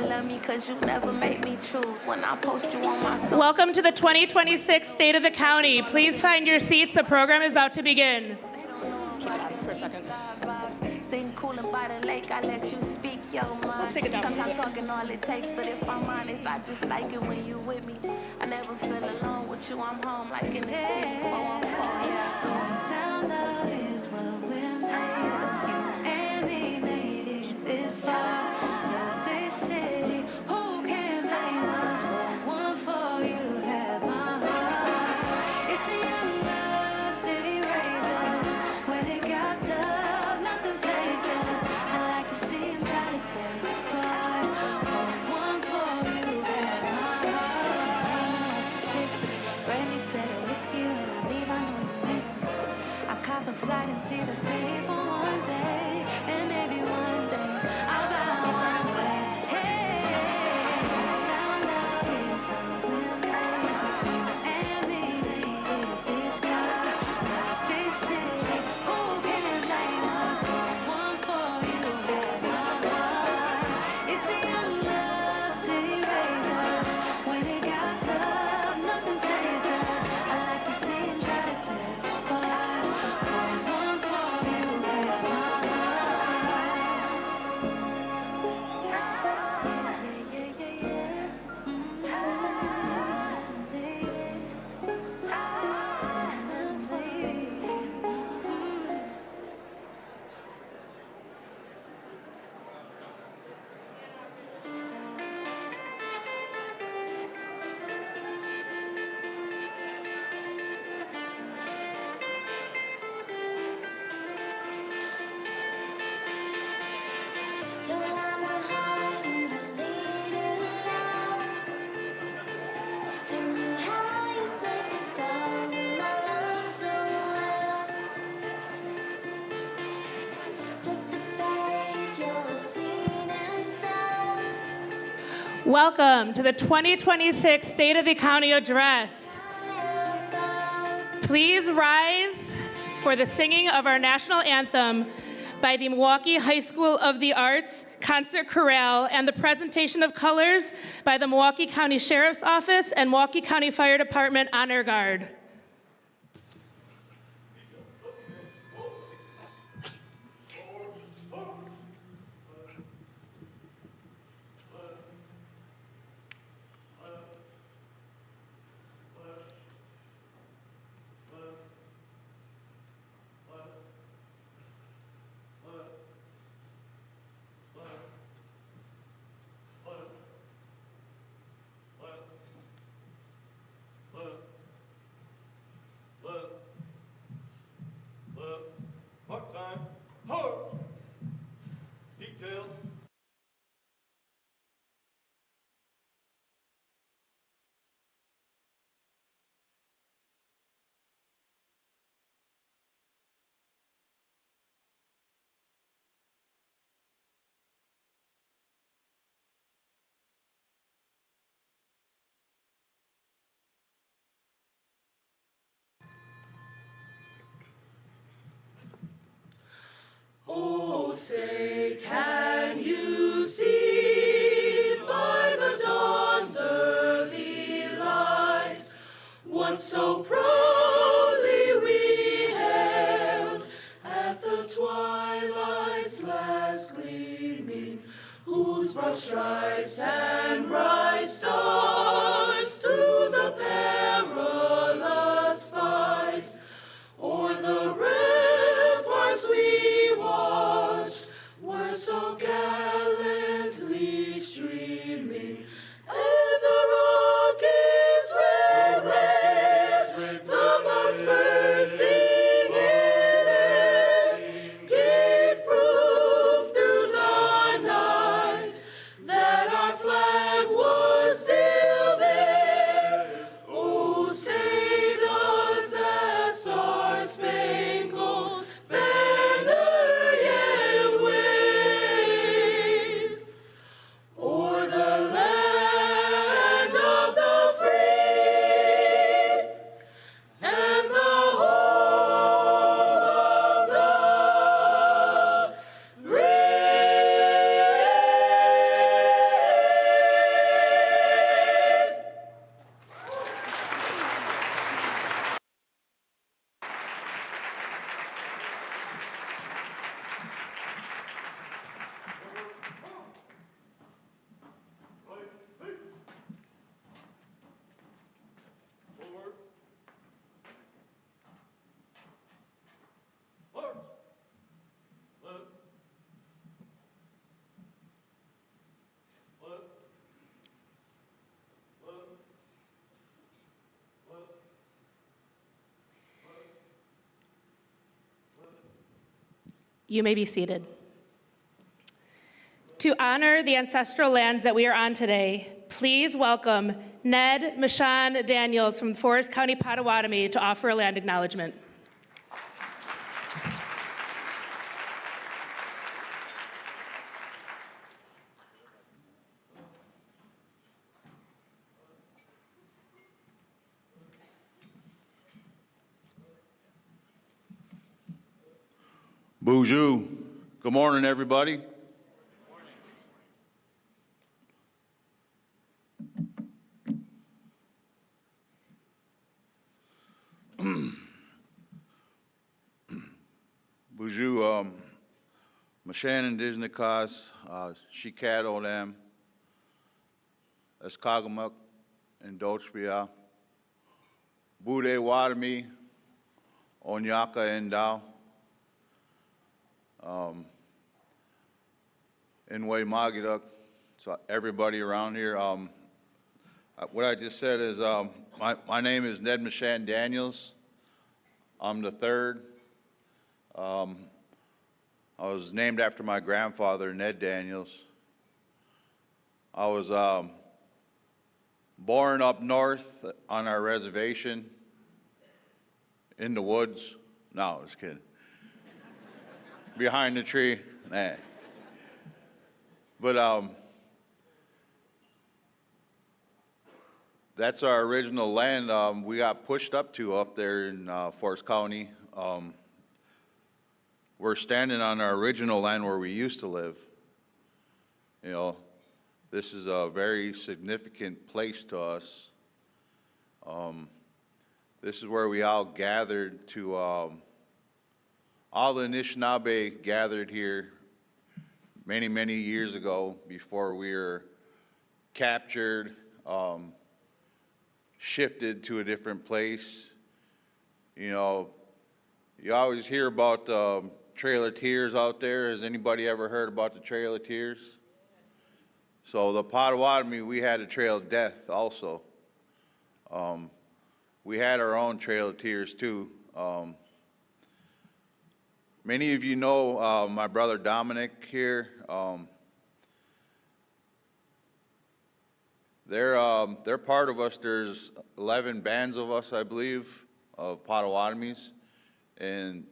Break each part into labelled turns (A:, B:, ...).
A: I love me because you never make me choose. When I post you on my social.
B: Welcome to the 2026 State of the County. Please find your seats. The program is about to begin.
A: Keep it on for a second. Sitting cooling by the lake, I let you speak your mind.
B: Let's take it down.
A: Sometimes talking all it takes, but if I'm honest, I just like it when you with me. I never feel alone with you, I'm home like in the city. 414, yeah.
C: Hometown love is what we're made of. You and me made it this far. Love this city, who can blame us for one for you have my heart. It's a young love city raisers. When it got tough, nothing phases. I like to see him try to take us apart. One for you have my heart. Tipsy, Brandy said a whiskey when I leave, I know you miss me. I cop a flight and see the city for one day, and maybe one day I'll bow one way. Hey, town love is what we're made of. You and me made it this far. Love this city, who can blame us for one for you have my heart. It's a young love city raisers. When it got tough, nothing phases us. I like to see him try to tear us apart. One for you have my heart.
D: Don't let my heart, you don't lead it alone. Don't know how you played the part of my love so well. Flip the page, you'll see and style.
B: Welcome to the 2026 State of the County Address. Please rise for the singing of our national anthem by the Milwaukee High School of the Arts Concert Chorale and the presentation of colors by the Milwaukee County Sheriff's Office and Milwaukee County Fire Department Honor Guard.
E: Part time. Hard. Detail.
F: Oh, say, can you see by the dawn's early light what so proudly we hailed at the twilight's last gleaming, whose broad stripes and bright stars through the perilous fight o'er the ramparts we watched were so gallantly streaming, and the rockets' red blaze, the bombs bursting in air, gave proof through the night that our flag was
B: You may be seated. To honor the ancestral lands that we are on today, please welcome Ned Michon Daniels from Forest County, Potawatomi to offer a land acknowledgement.
E: Bonjour. Good morning, everybody. Bonjour. Mashan Indigenous Cause, Shikat Odam, Eskagamak, and Dochbia, Bude Wadami, Onyaka and Dao. In way Magiduk, so everybody around here. What I just said is my name is Ned Michon Daniels. I'm the third. I was named after my grandfather, Ned Daniels. I was born up north on our reservation in the woods. No, I was kidding. Behind the tree. Nah. But that's our original land. We got pushed up there in Forest County. We're standing on our original land where we used to live. You know, this is a very significant place to us. This is where we all gathered to, all the Anishinaabe gathered here many, many years ago before we were captured, shifted to a different place. You know, you always hear about Trail of Tears out there. Has anybody ever heard about the Trail of Tears? So the Potawatomi, we had a Trail of Death also. We had our own Trail of Tears too. Many of you know my brother Dominic here. They're part of us. There's 11 bands of us, I believe, of Potawatomis, and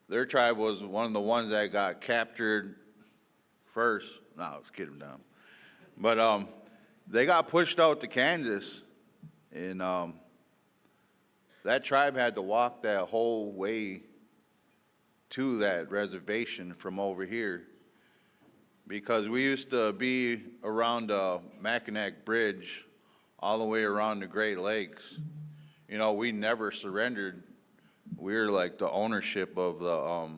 E: their tribe was one of the ones that got captured first. No, I was kidding them. But they got pushed out to Kansas, and that tribe had to walk that whole way to that reservation from over here, because we used to be around the Mackinac Bridge all the way around the Great Lakes. You know, we never surrendered. We were like the ownership of the,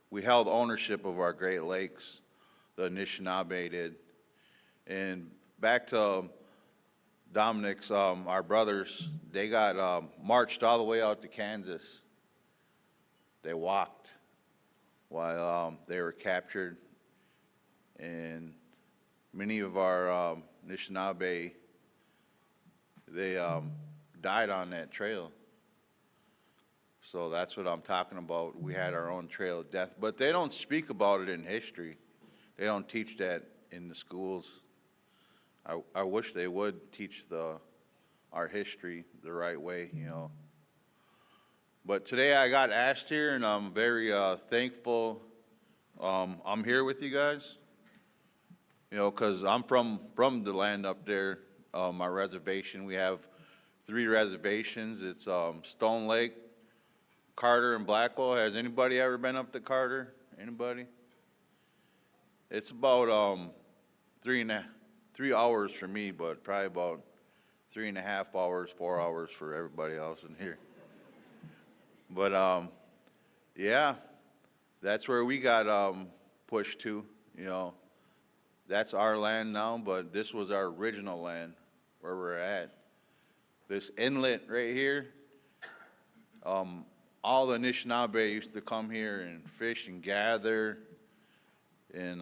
E: we held ownership of our Great Lakes, the Anishinaabe did. And back to Dominic's, our brothers, they got marched all the way out to Kansas. They walked while they were captured, and many of our Anishinaabe, they died on that trail. So that's what I'm talking about. We had our own trail of death, but they don't speak about it in history. They don't teach that in the schools. I wish they would teach our history the right way, you know. But today I got asked here, and I'm very thankful I'm here with you guys. You know, because I'm from the land up there, my reservation. We have 3 reservations. It's Stone Lake, Carter, and Blackwell. Has anybody ever been up to Carter? Anybody? It's about 3 hours for me, but probably about 3.5 hours, 4 hours for everybody else in here. But yeah, that's where we got pushed to, you know. That's our land now, but this was our original land where we're at. This inlet right here, all the Anishinaabe used to come here and fish and gather, and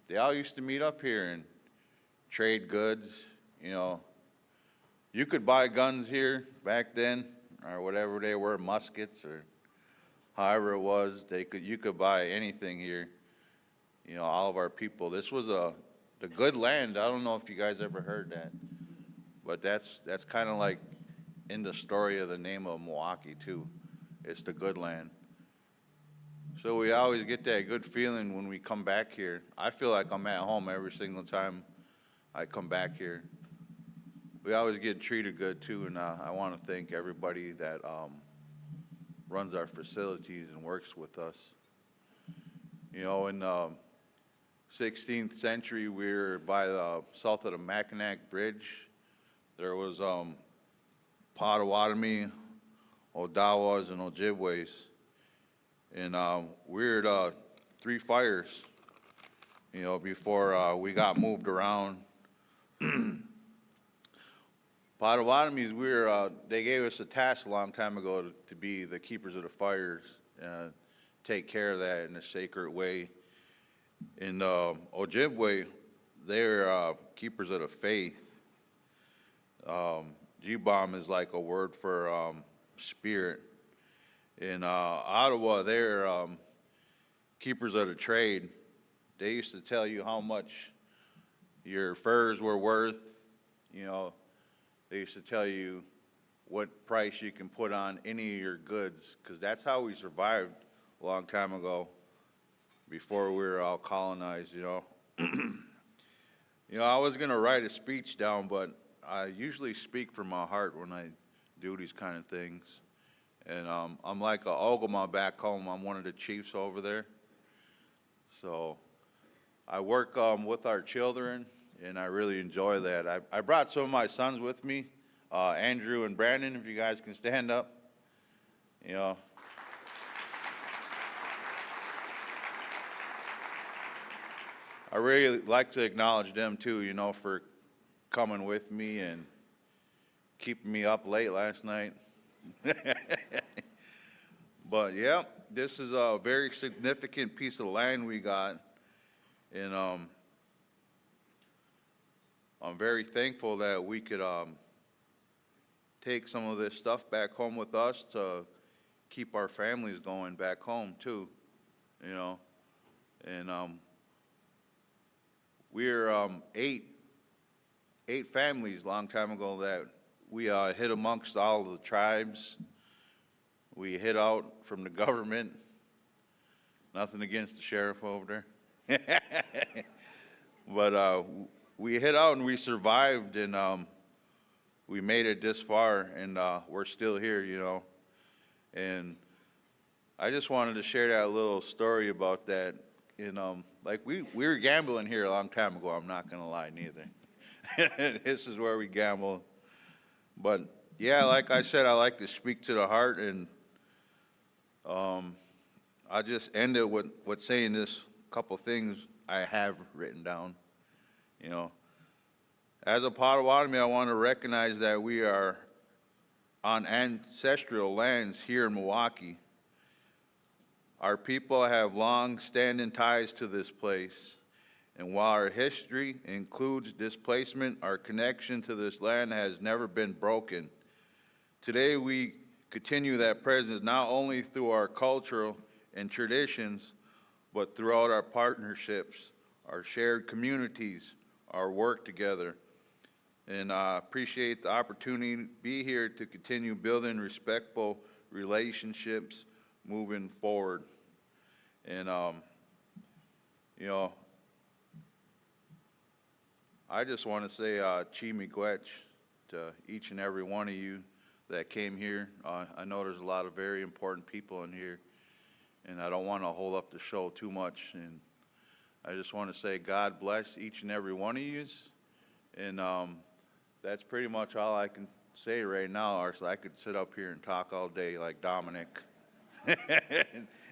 E: they all used to meet up here and trade goods, you know. You could buy guns here back then, or whatever they were, muskets or however it was, you could buy anything here. You know, all of our people. This was the good land. I don't know if you guys ever heard that, but that's kind of like in the story of the name of Milwaukee too. It's the good land. So we always get that good feeling when we come back here. I feel like I'm at home every single time I come back here. We always get treated good too, and I want to thank everybody that runs our facilities and works with us. You know, in 16th century, we were by the south of the Mackinac Bridge. There was Potawatomi, Odawas, and Ojibways. And we were the three fires, you know, before we got moved around. Potawatomis, they gave us a task a long time ago to be the keepers of the fires, take care of that in a sacred way. In Ojibwe, they're keepers of the faith. G-bomb is like a word for spirit. In Ottawa, they're keepers of the trade. They used to tell you how much your furs were worth. You know, they used to tell you what price you can put on any of your goods, because that's how we survived a long time ago, before we were all colonized, you know. You know, I was going to write a speech down, but I usually speak from my heart when I do these kind of things. And I'm like a Ogama back home. I'm one of the chiefs over there. So I work with our children, and I really enjoy that. I brought some of my sons with me, Andrew and Brandon, if you guys can stand up. You know. I really like to acknowledge them too, you know, for coming with me and keeping me up late last night. But yeah, this is a very significant piece of land we got, and I'm very thankful that we could take some of this stuff back home with us to keep our families going back home too, you know. And we're eight families a long time ago that we hid amongst all of the tribes. We hid out from the government. Nothing against the sheriff over there. But we hid out and we survived, and we made it this far, and we're still here, you know. And I just wanted to share that little story about that. And like we were gambling here a long time ago, I'm not going to lie neither. This is where we gamble. But yeah, like I said, I like to speak to the heart, and I just end it with saying this couple things I have written down. You know, as a Potawatomi, I want to recognize that we are on ancestral lands here in Milwaukee. Our people have long-standing ties to this place, and while our history includes displacement, our connection to this land has never been broken. Today, we continue that presence not only through our cultural and traditions, but throughout our partnerships, our shared communities, our work together. And I appreciate the opportunity to be here to continue building respectful relationships moving forward. And, you know, I just want to say chi miigwech to each and every one of you that came here. I know there's a lot of very important people in here, and I don't want to hold up the show too much. And I just want to say God bless each and every one of you. And that's pretty much all I can say right now, or so I could sit up here and talk all day like Dominic.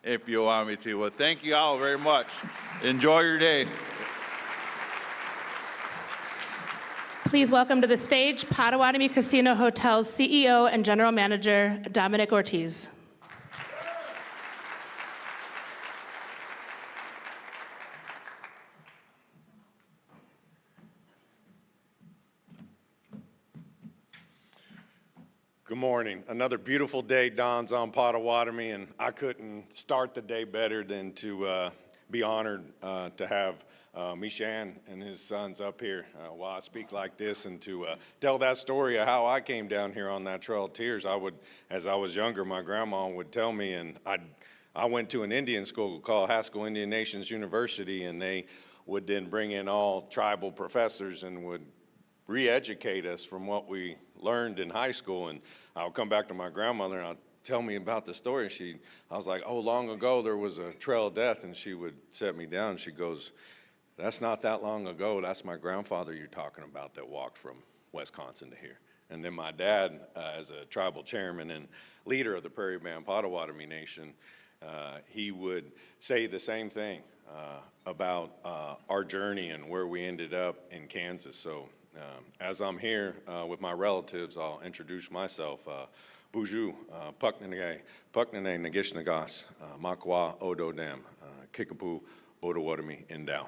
E: If you want me to. Well, thank you all very much. Enjoy your day.
B: Please welcome to the stage Potawatomi Casino Hotel's CEO and General Manager, Dominic Ortiz.
G: Good morning. Another beautiful day dawns on Potawatomi, and I couldn't start the day better than to be honored to have Mishan and his sons up here while I speak like this, and to tell that story of how I came down here on that Trail of Tears. As I was younger, my grandma would tell me, and I went to an Indian school called Haskell Indian Nations University, and they would then bring in all tribal professors and would re-educate us from what we learned in high school. And I would come back to my grandmother and I'd tell me about the story. I was like, oh, long ago there was a trail of death, and she would set me down. She goes, that's not that long ago. That's my grandfather you're talking about that walked from Wisconsin to here. And then my dad, as a tribal chairman and leader of the Prairie Band Potawatomi Nation, he would say the same thing about our journey and where we ended up in Kansas. So as I'm here with my relatives, I'll introduce myself. Buju, Pucknene Nagishnagas, Makwa Ododam, Kickapoo, Potawatomi, Endow.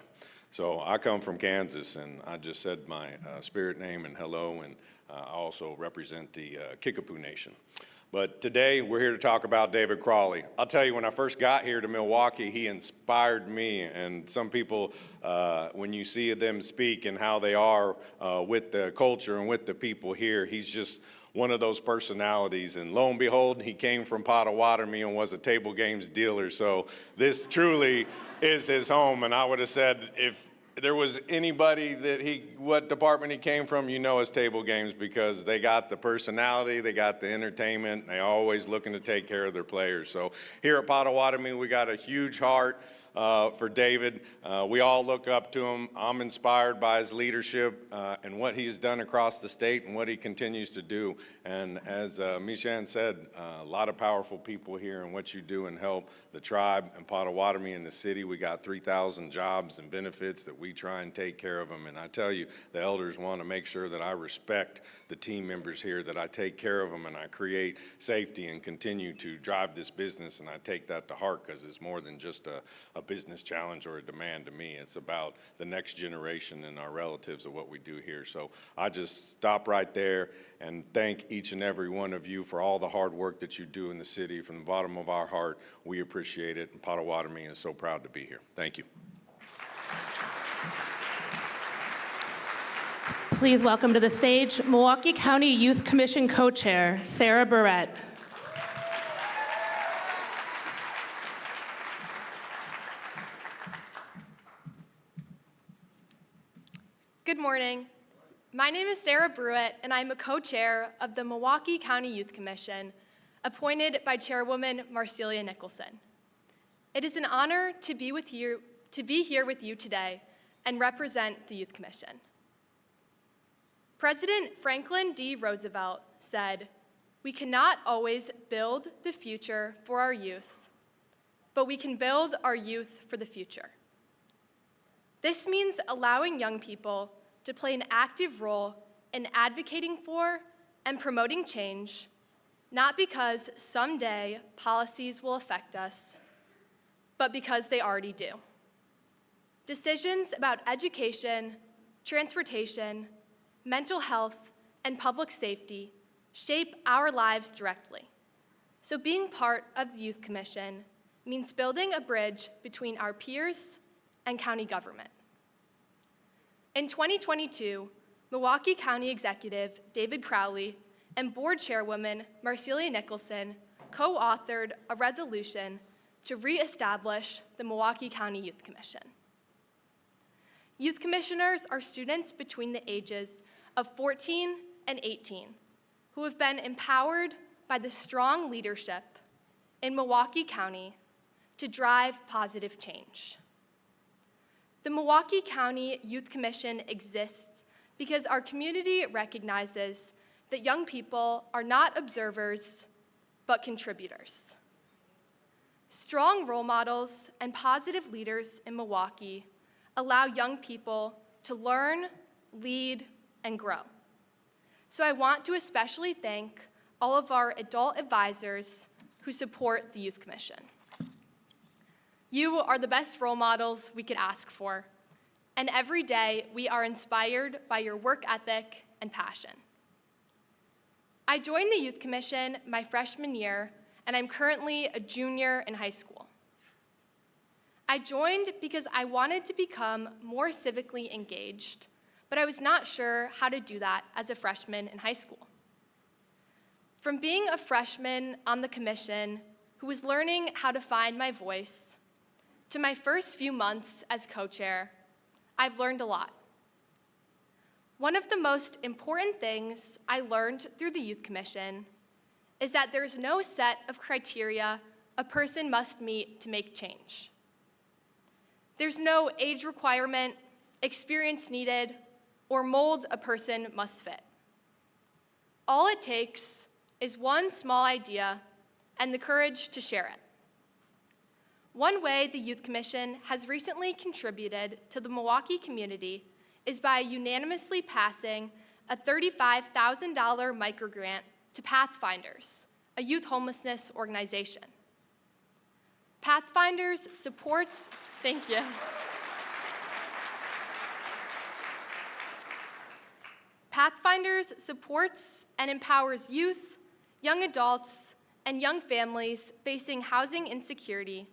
G: So I come from Kansas, and I just said my spirit name and hello, and I also represent the Kickapoo Nation. But today, we're here to talk about David Crawley. I'll tell you, when I first got here to Milwaukee, he inspired me. And some people, when you see them speak and how they are with the culture and with the people here, he's just one of those personalities. And lo and behold, he came from Potawatomi and was a table games dealer. So this truly is his home. And I would have said, if there was anybody what department he came from, you know it's table games, because they got the personality, they got the entertainment, they always looking to take care of their players. So here at Potawatomi, we got a huge heart for David. We all look up to him. I'm inspired by his leadership and what he's done across the state and what he continues to do. And as Mishan said, a lot of powerful people here and what you do and help the tribe and Potawatomi and the city. We got 3,000 jobs and benefits that we try and take care of them. And I tell you, the elders want to make sure that I respect the team members here, that I take care of them, and I create safety and continue to drive this business. And I take that to heart, because it's more than just a business challenge or a demand to me. It's about the next generation and our relatives of what we do here. So I just stop right there and thank each and every one of you for all the hard work that you do in the city. From the bottom of our heart, we appreciate it. And Potawatomi is so proud to be here. Thank you.
B: Please welcome to the stage Milwaukee County Youth Commission Co-Chair, Sarah Barrett.
H: Good morning. My name is Sarah Brewitt, and I'm a co-chair of the Milwaukee County Youth Commission, appointed by Chairwoman Marcelia Nicholson. It is an honor to be here with you today and represent the Youth Commission. President Franklin D. Roosevelt said, "We cannot always build the future for our youth, but we can build our youth for the future." This means allowing young people to play an active role in advocating for and promoting change, not because someday policies will affect us, but because they already do. Decisions about education, transportation, mental health, and public safety shape our lives directly. So being part of the Youth Commission means building a bridge between our peers and county government. In 2022, Milwaukee County Executive David Crowley and Board Chairwoman Marcelia Nicholson co-authored a resolution to reestablish the Milwaukee County Youth Commission. Youth commissioners are students between the ages of 14 and 18 who have been empowered by the strong leadership in Milwaukee County to drive positive change. The Milwaukee County Youth Commission exists because our community recognizes that young people are not observers, but contributors. Strong role models and positive leaders in Milwaukee allow young people to learn, lead, and grow. So I want to especially thank all of our adult advisors who support the Youth Commission. You are the best role models we could ask for, and every day we are inspired by your work ethic and passion. I joined the Youth Commission my freshman year, and I'm currently a junior in high school. I joined because I wanted to become more civically engaged, but I was not sure how to do that as a freshman in high school. From being a freshman on the commission who was learning how to find my voice, to my first few months as co-chair, I've learned a lot. One of the most important things I learned through the Youth Commission is that there's no set of criteria a person must meet to make change. There's no age requirement, experience needed, or mold a person must fit. All it takes is one small idea and the courage to share it. One way the Youth Commission has recently contributed to the Milwaukee community is by unanimously passing a $35,000 microgrant to Pathfinders, a youth homelessness organization. Pathfinders supports, thank you. Pathfinders supports and empowers youth, young adults, and young families facing housing insecurity,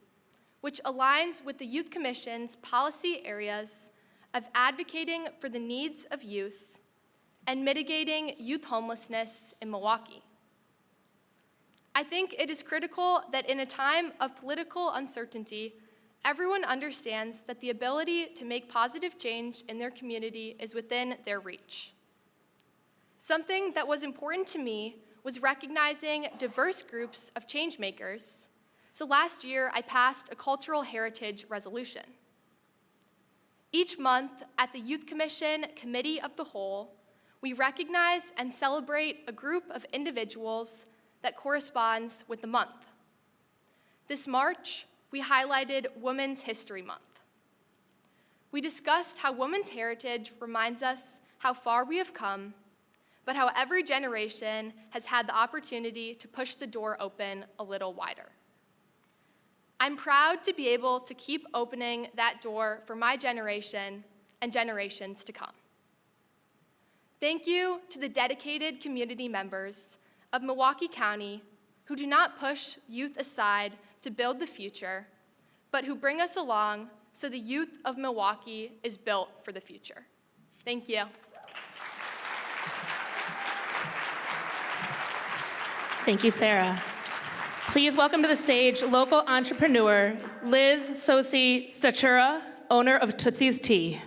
H: which aligns with the Youth Commission's policy areas of advocating for the needs of youth and mitigating youth homelessness in Milwaukee. I think it is critical that in a time of political uncertainty, everyone understands that the ability to make positive change in their community is within their reach. Something that was important to me was recognizing diverse groups of change makers. So last year, I passed a cultural heritage resolution. Each month at the Youth Commission Committee of the Whole, we recognize and celebrate a group of individuals that corresponds with the month. This March, we highlighted Women's History Month. We discussed how women's heritage reminds us how far we have come, but how every generation has had the opportunity to push the door open a little wider. I'm proud to be able to keep opening that door for my generation and generations to come. Thank you to the dedicated community members of Milwaukee County who do not push youth aside to build the future, but who bring us along so the youth of Milwaukee is built for the future. Thank you.
B: Thank you, Sarah. Please welcome to the stage local entrepreneur Liz Sosi Statura, owner of Tootsie's Tea.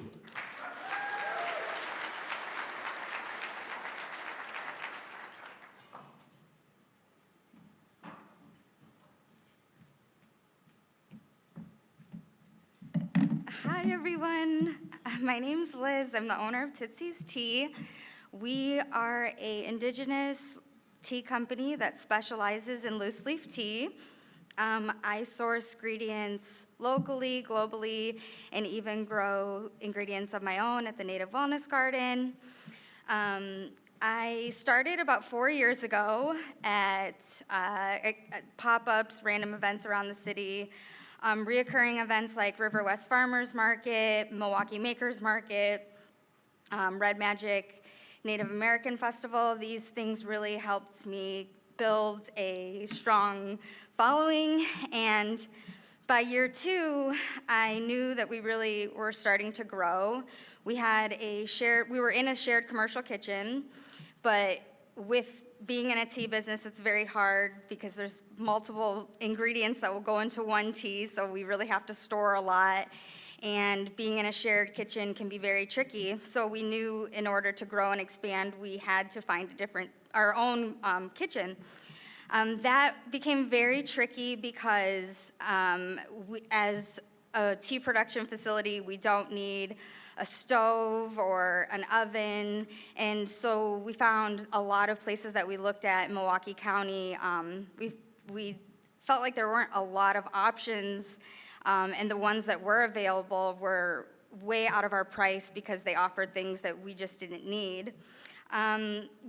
I: Hi, everyone. My name's Liz. I'm the owner of Tootsie's Tea. We are an indigenous tea company that specializes in loose leaf tea. I source ingredients locally, globally, and even grow ingredients of my own at the Native Wellness Garden. I started about 4 years ago at pop-ups, random events around the city, reoccurring events like River West Farmers Market, Milwaukee Makers Market, Red Magic Native American Festival. These things really helped me build a strong following, and by year 2, I knew that we really were starting to grow. We were in a shared commercial kitchen, but with being in a tea business, it's very hard because there's multiple ingredients that will go into one tea, so we really have to store a lot. And being in a shared kitchen can be very tricky. So we knew in order to grow and expand, we had to find our own kitchen. That became very tricky because as a tea production facility, we don't need a stove or an oven. And so we found a lot of places that we looked at in Milwaukee County. We felt like there weren't a lot of options. And the ones that were available were way out of our price because they offered things that we just didn't need.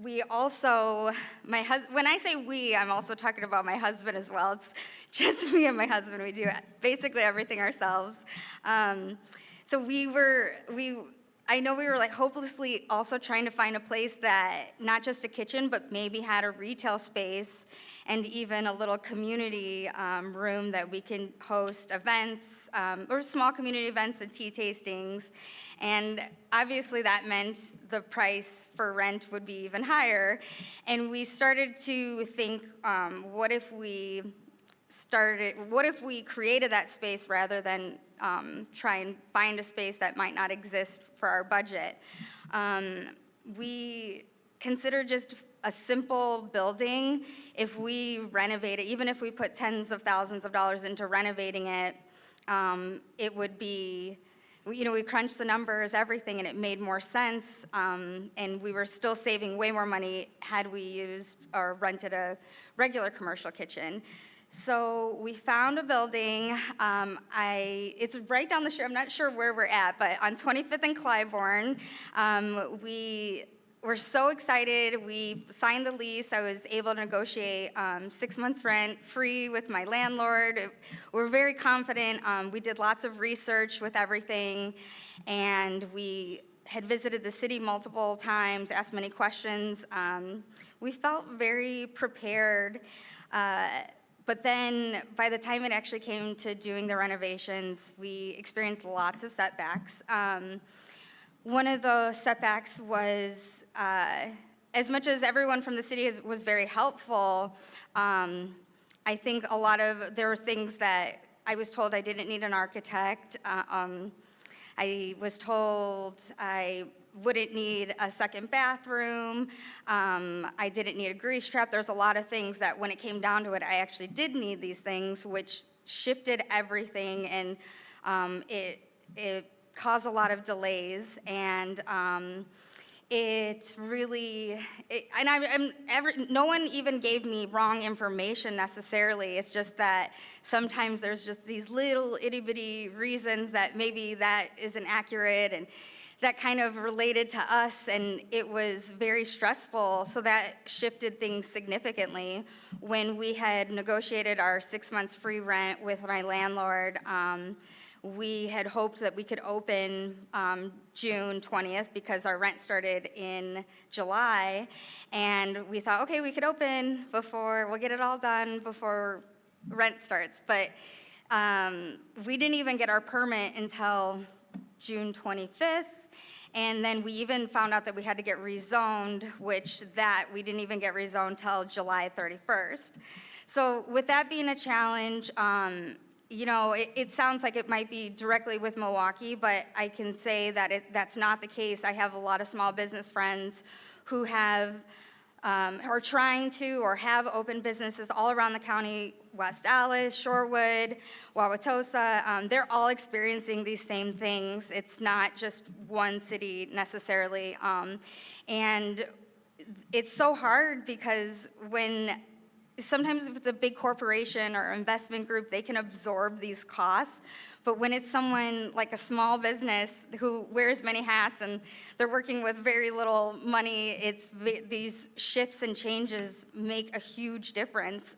I: We also, when I say we, I'm also talking about my husband as well. It's just me and my husband. We do basically everything ourselves. So I know we were like hopelessly also trying to find a place that, not just a kitchen, but maybe had a retail space and even a little community room that we can host events, or small community events and tea tastings. And obviously that meant the price for rent would be even higher. And we started to think, what if we created that space rather than try and find a space that might not exist for our budget. We considered just a simple building. If we renovate it, even if we put tens of thousands of dollars into renovating it, it would be, we crunched the numbers, everything, and it made more sense. And we were still saving way more money had we used or rented a regular commercial kitchen. So we found a building. It's right down the street. I'm not sure where we're at, but on 25th and Clybourne. We were so excited. We signed the lease. I was able to negotiate 6 months rent free with my landlord. We're very confident. We did lots of research with everything, and we had visited the city multiple times, asked many questions. We felt very prepared. But then by the time it actually came to doing the renovations, we experienced lots of setbacks. One of the setbacks was, as much as everyone from the city was very helpful, I think there were things that I was told I didn't need an architect. I was told I wouldn't need a second bathroom. I didn't need a grease trap. There's a lot of things that when it came down to it, I actually did need these things, which shifted everything, and it caused a lot of delays. And no one even gave me wrong information necessarily. It's just that sometimes there's just these little itty bitty reasons that maybe that isn't accurate, and that kind of related to us, and it was very stressful. So that shifted things significantly. When we had negotiated our 6 months free rent with my landlord, we had hoped that we could open June 20th because our rent started in July. And we thought, okay, we could open we'll get it all done before rent starts. But we didn't even get our permit until June 25th. And then we even found out that we had to get rezoned, which we didn't even get rezoned till July 31st. So with that being a challenge, it sounds like it might be directly with Milwaukee, but I can say that that's not the case. I have a lot of small business friends who are trying to or have open businesses all around the county, West Allis, Shorewood, Wauwatosa. They're all experiencing these same things. It's not just one city necessarily. And it's so hard because sometimes if it's a big corporation or investment group, they can absorb these costs. But when it's someone like a small business who wears many hats and they're working with very little money, these shifts and changes make a huge difference.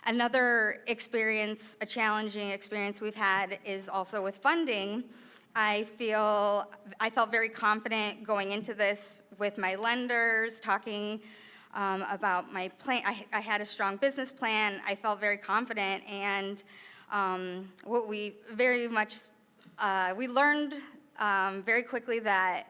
I: Another experience, a challenging experience we've had is also with funding. I felt very confident going into this with my lenders, talking about my plan. I had a strong business plan. I felt very confident, and what we learned very quickly that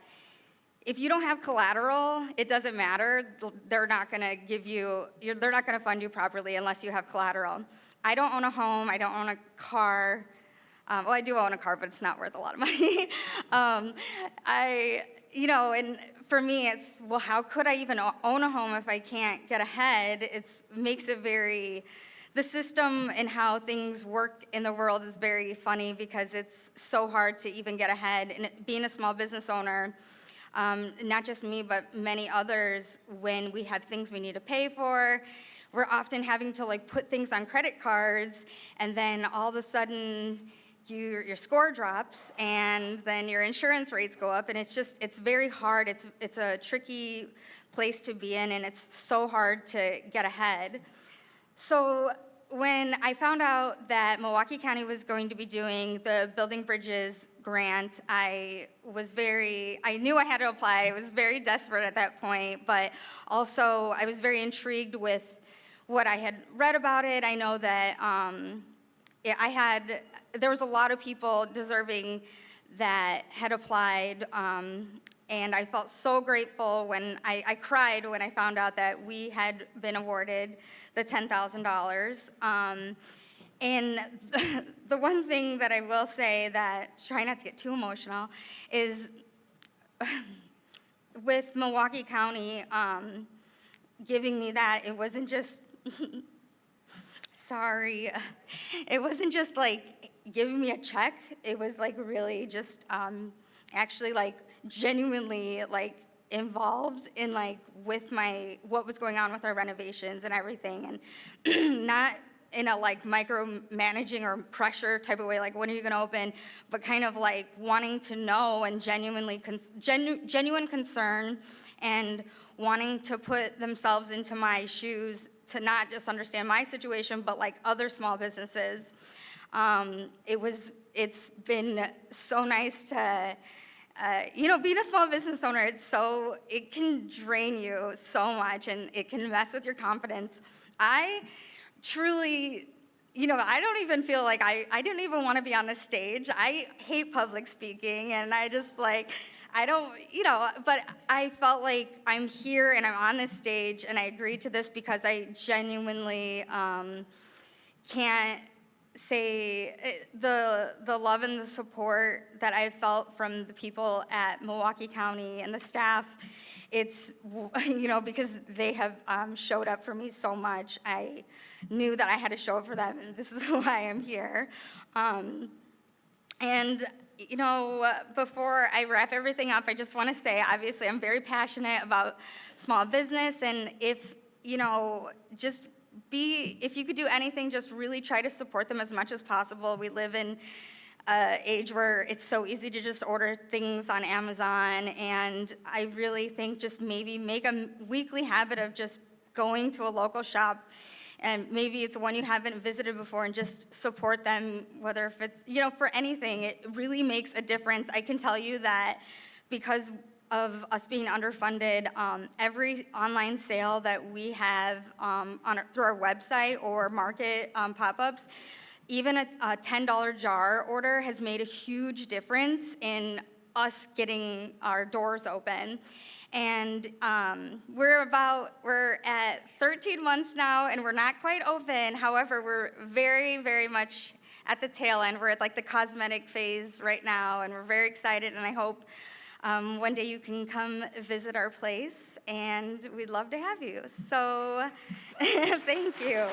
I: if you don't have collateral, it doesn't matter. They're not going to fund you properly unless you have collateral. I don't own a home. I don't own a car. Well, I do own a car, but it's not worth a lot of money. And for me, it's, well, how could I even own a home if I can't get ahead? It makes it the system and how things work in the world is very funny because it's so hard to even get ahead. And being a small business owner, not just me, but many others, when we have things we need to pay for, we're often having to put things on credit cards, and then all of a sudden, your score drops, and then your insurance rates go up, and it's very hard. It's a tricky place to be in, and it's so hard to get ahead. So when I found out that Milwaukee County was going to be doing the Building Bridges grant, I knew I had to apply. I was very desperate at that point, but also I was very intrigued with what I had read about it. I know that there was a lot of people deserving that had applied, and I felt so grateful when I cried when I found out that we had been awarded the $10,000. And the one thing that I will say that, try not to get too emotional, is with Milwaukee County giving me that, it wasn't just, sorry, it wasn't just like giving me a check. It was like really just actually like genuinely like involved in like with what was going on with our renovations and everything, and not in a like micromanaging or pressure type of way, like when are you gonna open, but kind of like wanting to know and genuine concern and wanting to put themselves into my shoes to not just understand my situation, but like other small businesses. It's been so nice to, being a small business owner, it can drain you so much and it can mess with your confidence. I truly, I don't even feel like I didn't even want to be on the stage. I hate public speaking, and I just like, I don't, but I felt like I'm here and I'm on this stage, and I agreed to this because I genuinely can't say the love and the support that I felt from the people at Milwaukee County and the staff. It's, because they have showed up for me so much. I knew that I had to show up for them, and this is why I'm here. Before I wrap everything up, I just want to say, obviously, I'm very passionate about small business, and if you could do anything, just really try to support them as much as possible. We live in age where it's so easy to just order things on Amazon, and I really think just maybe make a weekly habit of just going to a local shop, and maybe it's one you haven't visited before, and just support them, whether if it's, for anything. It really makes a difference. I can tell you that because of us being underfunded, every online sale that we have through our website or market pop-ups, even a $10 jar order has made a huge difference in us getting our doors open. And we're at 13 months now, and we're not quite open. However, we're very, very much at the tail end. We're at like the cosmetic phase right now, and we're very excited, and I hope one day you can come visit our place, and we'd love to have you. So thank you.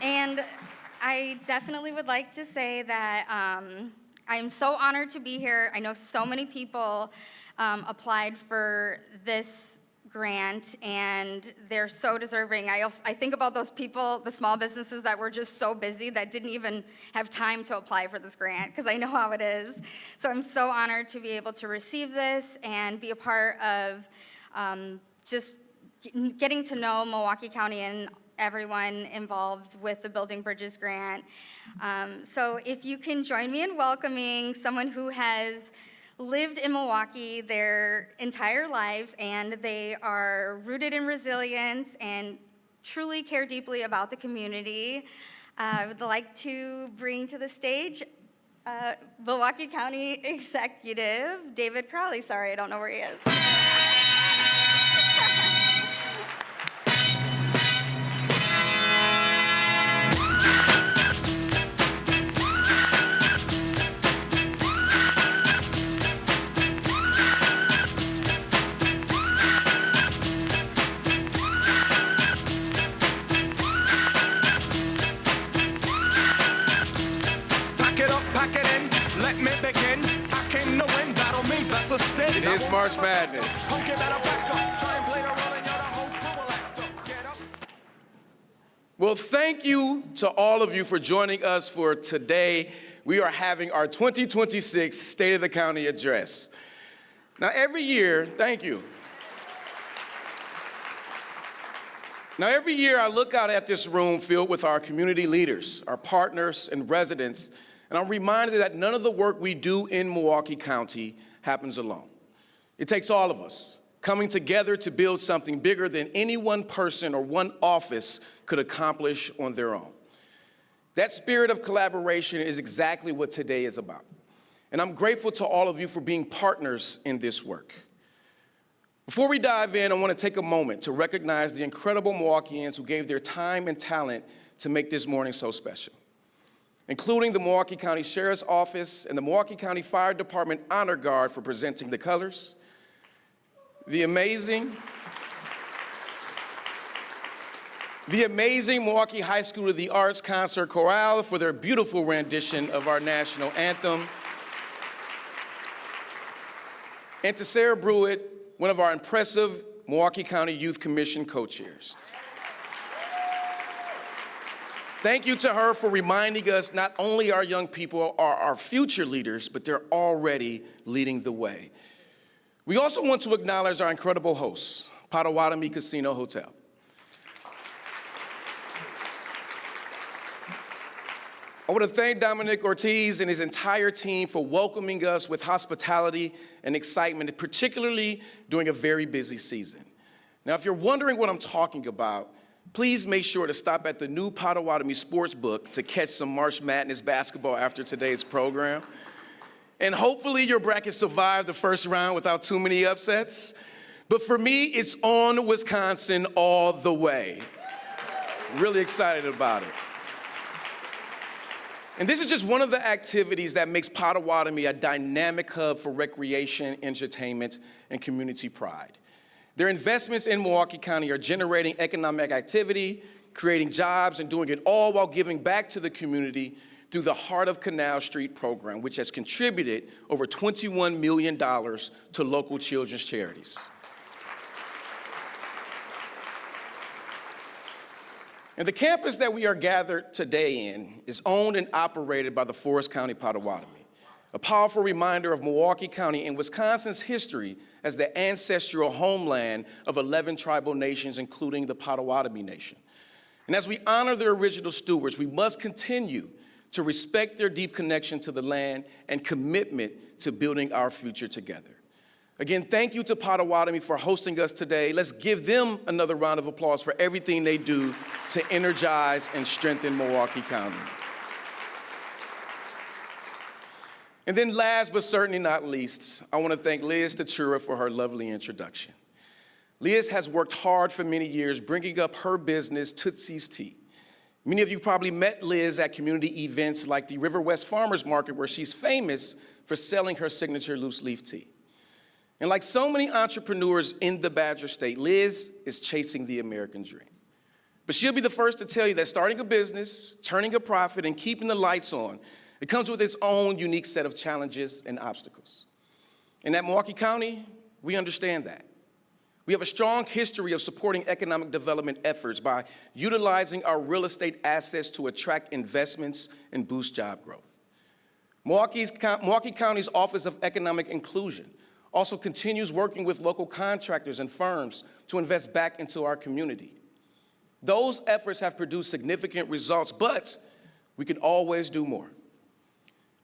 I: And I definitely would like to say that I'm so honored to be here. I know so many people applied for this grant, and they're so deserving. I think about those people, the small businesses that were just so busy that didn't even have time to apply for this grant, because I know how it is. So I'm so honored to be able to receive this and be a part of just getting to know Milwaukee County and everyone involved with the Building Bridges grant. So if you can join me in welcoming someone who has lived in Milwaukee their entire lives, and they are rooted in resilience and truly care deeply about the community. I would like to bring to the stage Milwaukee County Executive David Crowley. Sorry, I don't know where he is.
J: It is March Madness. Well, thank you to all of you for joining us for today. We are having our 2026 State of the County Address. Now, every year, thank you. Now, every year I look out at this room filled with our community leaders, our partners and residents, and I'm reminded that none of the work we do in Milwaukee County happens alone. It takes all of us coming together to build something bigger than any one person or one office could accomplish on their own. That spirit of collaboration is exactly what today is about. And I'm grateful to all of you for being partners in this work. Before we dive in, I want to take a moment to recognize the incredible Milwaukeeans who gave their time and talent to make this morning so special, including the Milwaukee County Sheriff's Office and the Milwaukee County Fire Department Honor Guard for presenting the colors, the amazing Milwaukee High School of the Arts Concert Chorale for their beautiful rendition of our national anthem, and to Sarah Brewitt, one of our impressive Milwaukee County Youth Commission co-chairs. Thank you to her for reminding us not only our young people are our future leaders, but they're already leading the way. We also want to acknowledge our incredible hosts, Potawatomi Casino Hotel. I want to thank Dominic Ortiz and his entire team for welcoming us with hospitality and excitement, particularly during a very busy season. Now, if you're wondering what I'm talking about, please make sure to stop at the new Potawatomi Sportsbook to catch some March Madness basketball after today's program. And hopefully your bracket survived the first round without too many upsets. But for me, it's on Wisconsin all the way. Really excited about it. And this is just one of the activities that makes Potawatomi a dynamic hub for recreation, entertainment, and community pride. Their investments in Milwaukee County are generating economic activity, creating jobs, and doing it all while giving back to the community through the Heart of Canal Street program, which has contributed over $21 million to local children's charities. And the campus that we are gathered today in is owned and operated by the Forest County Potawatomi, a powerful reminder of Milwaukee County and Wisconsin's history as the ancestral homeland of 11 tribal nations, including the Potawatomi Nation. And as we honor their original stewards, we must continue to respect their deep connection to the land and commitment to building our future together. Again, thank you to Potawatomi for hosting us today. Let's give them another round of applause for everything they do to energize and strengthen Milwaukee County. And then last but certainly not least, I want to thank Liz Tatura for her lovely introduction. Liz has worked hard for many years bringing up her business, Tootsie's Tea. Many of you probably met Liz at community events like the River West Farmers Market, where she's famous for selling her signature loose leaf tea. And like so many entrepreneurs in the Badger State, Liz is chasing the American dream. But she'll be the first to tell you that starting a business, turning a profit, and keeping the lights on, it comes with its own unique set of challenges and obstacles. And at Milwaukee County, we understand that. We have a strong history of supporting economic development efforts by utilizing our real estate assets to attract investments and boost job growth. Milwaukee County's Office of Economic Inclusion also continues working with local contractors and firms to invest back into our community. Those efforts have produced significant results, but we can always do more.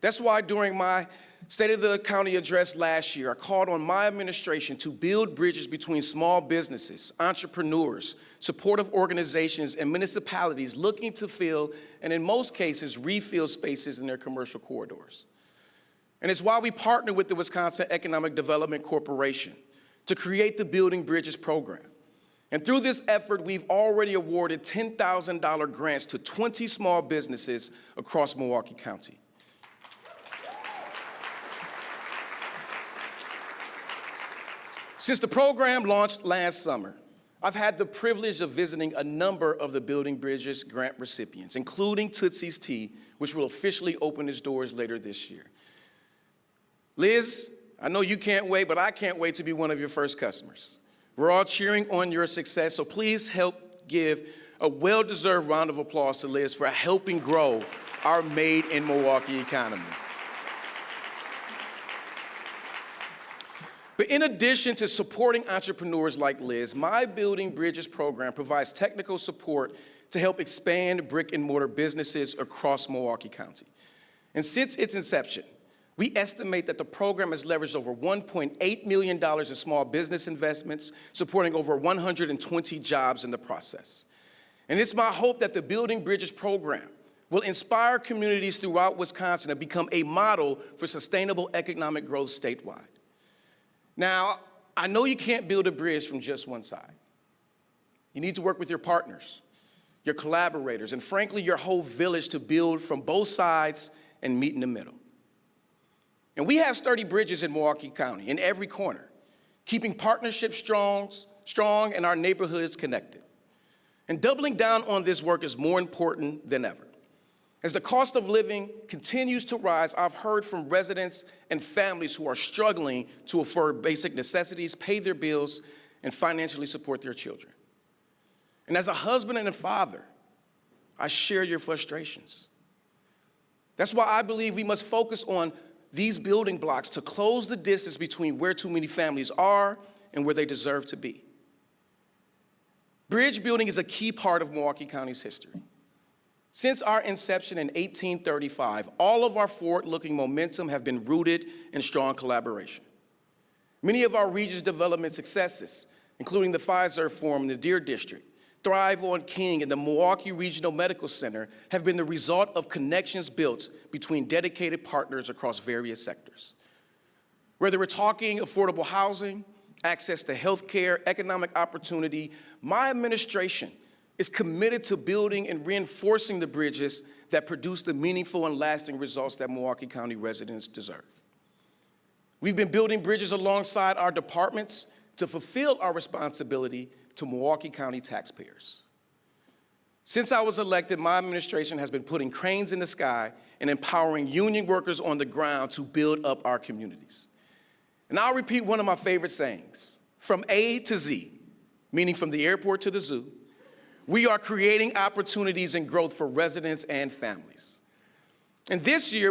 J: That's why during my State of the County address last year, I called on my administration to build bridges between small businesses, entrepreneurs, supportive organizations, and municipalities looking to fill, and in most cases, refill spaces in their commercial corridors. And it's why we partner with the Wisconsin Economic Development Corporation to create the Building Bridges program. And through this effort, we've already awarded $10,000 grants to 20 small businesses across Milwaukee County. Since the program launched last summer, I've had the privilege of visiting a number of the Building Bridges grant recipients, including Tootsie's Tea, which will officially open its doors later this year. Liz, I know you can't wait, but I can't wait to be one of your first customers. We're all cheering on your success, so please help give a well-deserved round of applause to Liz for helping grow our Made in Milwaukee economy. But in addition to supporting entrepreneurs like Liz, my Building Bridges program provides technical support to help expand brick and mortar businesses across Milwaukee County. And since its inception, we estimate that the program has leveraged over $1.8 million in small business investments, supporting over 120 jobs in the process. And it's my hope that the Building Bridges program will inspire communities throughout Wisconsin to become a model for sustainable economic growth statewide. Now, I know you can't build a bridge from just one side. You need to work with your partners, your collaborators, and frankly, your whole village to build from both sides and meet in the middle. And we have sturdy bridges in Milwaukee County, in every corner, keeping partnerships strong and our neighborhoods connected. And doubling down on this work is more important than ever. As the cost of living continues to rise, I've heard from residents and families who are struggling to afford basic necessities, pay their bills, and financially support their children. And as a husband and a father, I share your frustrations. That's why I believe we must focus on these building blocks to close the distance between where too many families are and where they deserve to be. Bridge building is a key part of Milwaukee County's history. Since our inception in 1835, all of our forward-looking momentum have been rooted in strong collaboration. Many of our region's development successes, including the Pfizer Forum in the Deer District, Thrive on King, and the Milwaukee Regional Medical Center, have been the result of connections built between dedicated partners across various sectors. Whether we're talking affordable housing, access to health care, economic opportunity, my administration is committed to building and reinforcing the bridges that produce the meaningful and lasting results that Milwaukee County residents deserve. We've been building bridges alongside our departments to fulfill our responsibility to Milwaukee County taxpayers. Since I was elected, my administration has been putting cranes in the sky and empowering union workers on the ground to build up our communities. And I'll repeat one of my favorite sayings: from A to Z, meaning from the airport to the zoo, we are creating opportunities and growth for residents and families. And this year,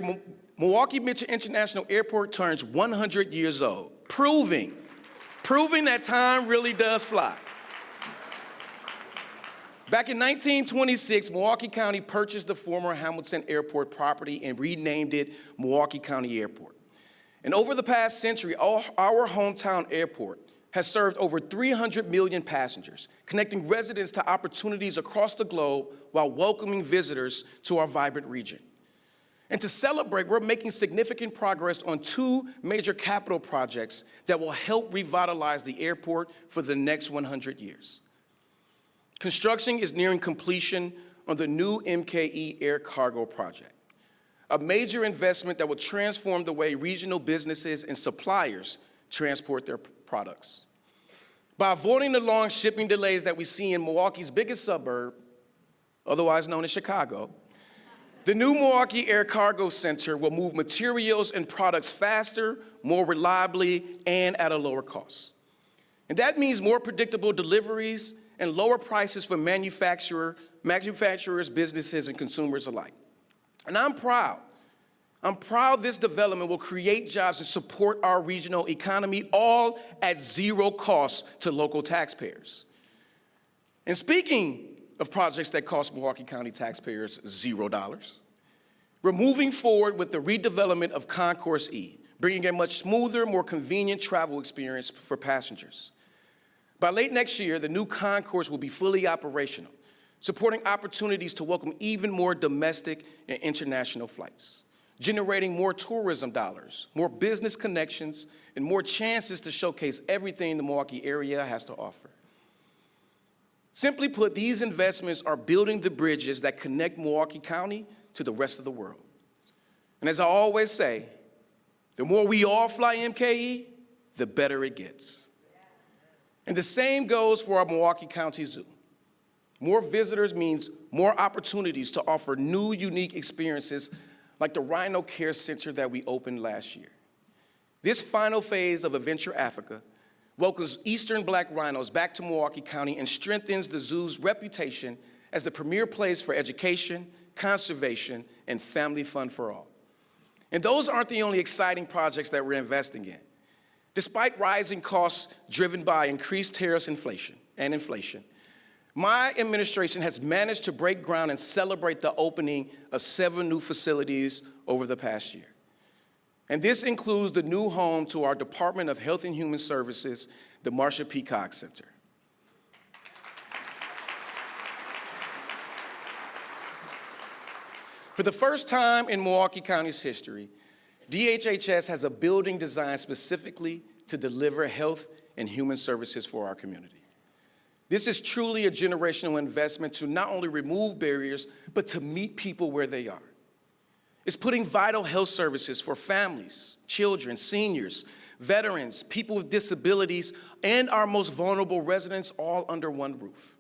J: Milwaukee Mitchell International Airport turns 100 years old, proving that time really does fly. Back in 1926, Milwaukee County purchased the former Hamilton Airport property and renamed it Milwaukee County Airport. And over the past century, our hometown airport has served over 300 million passengers, connecting residents to opportunities across the globe while welcoming visitors to our vibrant region. And to celebrate, we're making significant progress on two major capital projects that will help revitalize the airport for the next 100 years. Construction is nearing completion on the new MKE Air Cargo project, a major investment that will transform the way regional businesses and suppliers transport their products. By avoiding the long shipping delays that we see in Milwaukee's biggest suburb, otherwise known as Chicago, the new Milwaukee Air Cargo Center will move materials and products faster, more reliably, and at a lower cost. And that means more predictable deliveries and lower prices for manufacturers, businesses, and consumers alike. And I'm proud this development will create jobs and support our regional economy, all at zero cost to local taxpayers. And speaking of projects that cost Milwaukee County taxpayers $0, we're moving forward with the redevelopment of Concourse E, bringing a much smoother, more convenient travel experience for passengers. By late next year, the new concourse will be fully operational, supporting opportunities to welcome even more domestic and international flights, generating more tourism dollars, more business connections, and more chances to showcase everything the Milwaukee area has to offer. Simply put, these investments are building the bridges that connect Milwaukee County to the rest of the world. And as I always say, the more we all fly MKE, the better it gets. And the same goes for our Milwaukee County Zoo. More visitors means more opportunities to offer new, unique experiences like the Rhino Care Center that we opened last year. This final phase of Adventure Africa welcomes Eastern Black rhinos back to Milwaukee County and strengthens the zoo's reputation as the premier place for education, conservation, and family fun for all. And those aren't the only exciting projects that we're investing in. Despite rising costs driven by increased tariffs and inflation, my administration has managed to break ground and celebrate the opening of 7 new facilities over the past year. And this includes the new home to our Department of Health and Human Services, the Marsha P. Cox Center. For the first time in Milwaukee County's history, DHHS has a building designed specifically to deliver health and human services for our community. This is truly a generational investment to not only remove barriers, but to meet people where they are. It's putting vital health services for families, children, seniors, veterans, people with disabilities, and our most vulnerable residents all under one roof.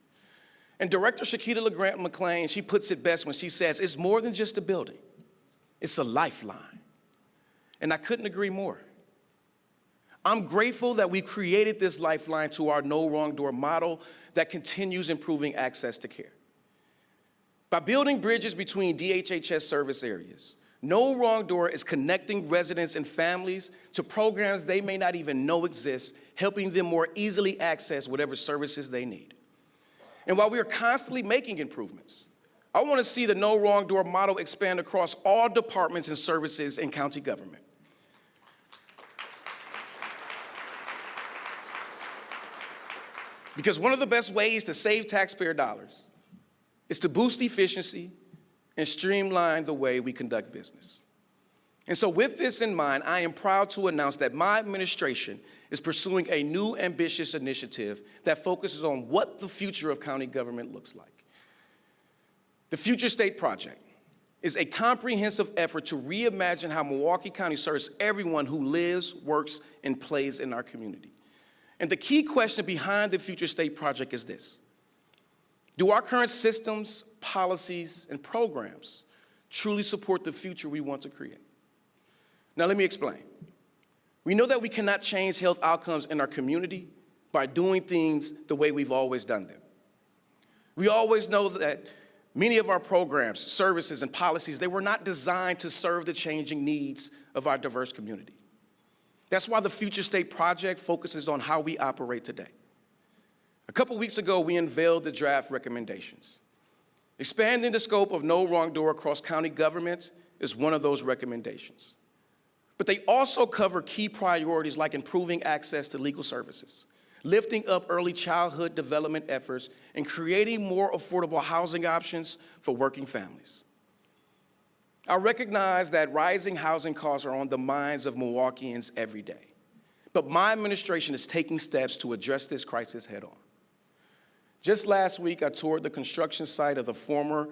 J: And Director Shakita LeGrant McClain, she puts it best when she says, it's more than just a building, it's a lifeline. And I couldn't agree more. I'm grateful that we created this lifeline to our No Wrong Door model that continues improving access to care. By building bridges between DHHS service areas, No Wrong Door is connecting residents and families to programs they may not even know exist, helping them more easily access whatever services they need. And while we are constantly making improvements, I want to see the No Wrong Door model expand across all departments and services in county government. Because one of the best ways to save taxpayer dollars is to boost efficiency and streamline the way we conduct business. And so with this in mind, I am proud to announce that my administration is pursuing a new ambitious initiative that focuses on what the future of county government looks like. The Future State Project is a comprehensive effort to reimagine how Milwaukee County serves everyone who lives, works, and plays in our community. And the key question behind the Future State Project is this: do our current systems, policies, and programs truly support the future we want to create? Now, let me explain. We know that we cannot change health outcomes in our community by doing things the way we've always done them. We always know that many of our programs, services, and policies, they were not designed to serve the changing needs of our diverse community. That's why the Future State Project focuses on how we operate today. A couple weeks ago, we unveiled the draft recommendations. Expanding the scope of No Wrong Door across county government is one of those recommendations. But they also cover key priorities like improving access to legal services, lifting up early childhood development efforts, and creating more affordable housing options for working families. I recognize that rising housing costs are on the minds of Milwaukeeans every day, but my administration is taking steps to address this crisis head on. Just last week, I toured the construction site of the former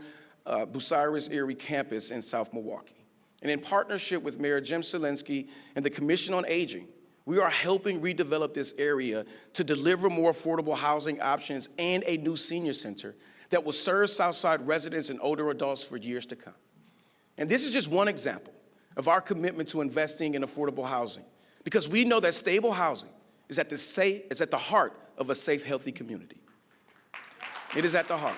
J: Bucyrus Erie campus in South Milwaukee. And in partnership with Mayor Jim Selinsky and the Commission on Aging, we are helping redevelop this area to deliver more affordable housing options and a new senior center that will serve Southside residents and older adults for years to come. And this is just one example of our commitment to investing in affordable housing, because we know that stable housing is at the heart of a safe, healthy community. It is at the heart.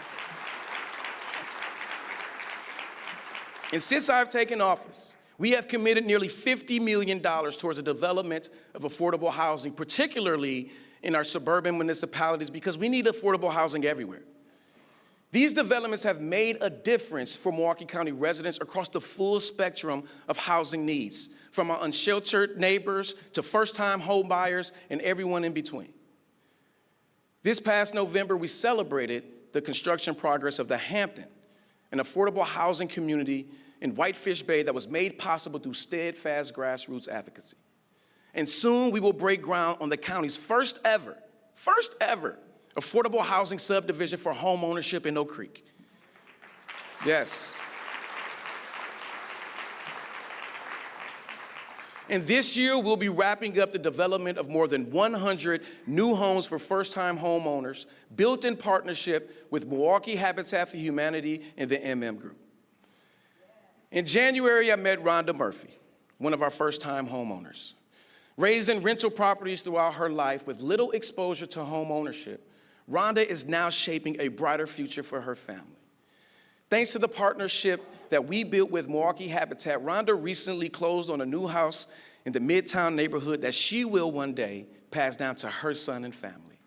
J: And since I've taken office, we have committed nearly $50 million towards the development of affordable housing, particularly in our suburban municipalities, because we need affordable housing everywhere. These developments have made a difference for Milwaukee County residents across the full spectrum of housing needs, from our unsheltered neighbors to first-time home buyers and everyone in between. This past November, we celebrated the construction progress of the Hampton, an affordable housing community in Whitefish Bay that was made possible through steadfast grassroots advocacy. And soon we will break ground on the county's first ever affordable housing subdivision for home ownership in Oak Creek. Yes. And this year, we'll be wrapping up the development of more than 100 new homes for first-time homeowners, built in partnership with Milwaukee Habitat for Humanity and the MM Group. In January, I met Rhonda Murphy, one of our first-time homeowners. Raised in rental properties throughout her life with little exposure to home ownership, Rhonda is now shaping a brighter future for her family. Thanks to the partnership that we built with Milwaukee Habitat, Rhonda recently closed on a new house in the Midtown neighborhood that she will one day pass down to her son and family.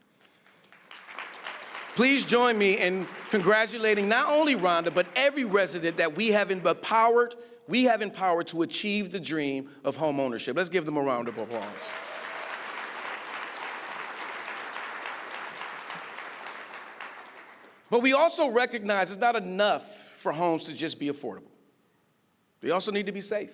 J: Please join me in congratulating not only Rhonda, but every resident that we have empowered to achieve the dream of home ownership. Let's give them a round of applause. But we also recognize it's not enough for homes to just be affordable. They also need to be safe,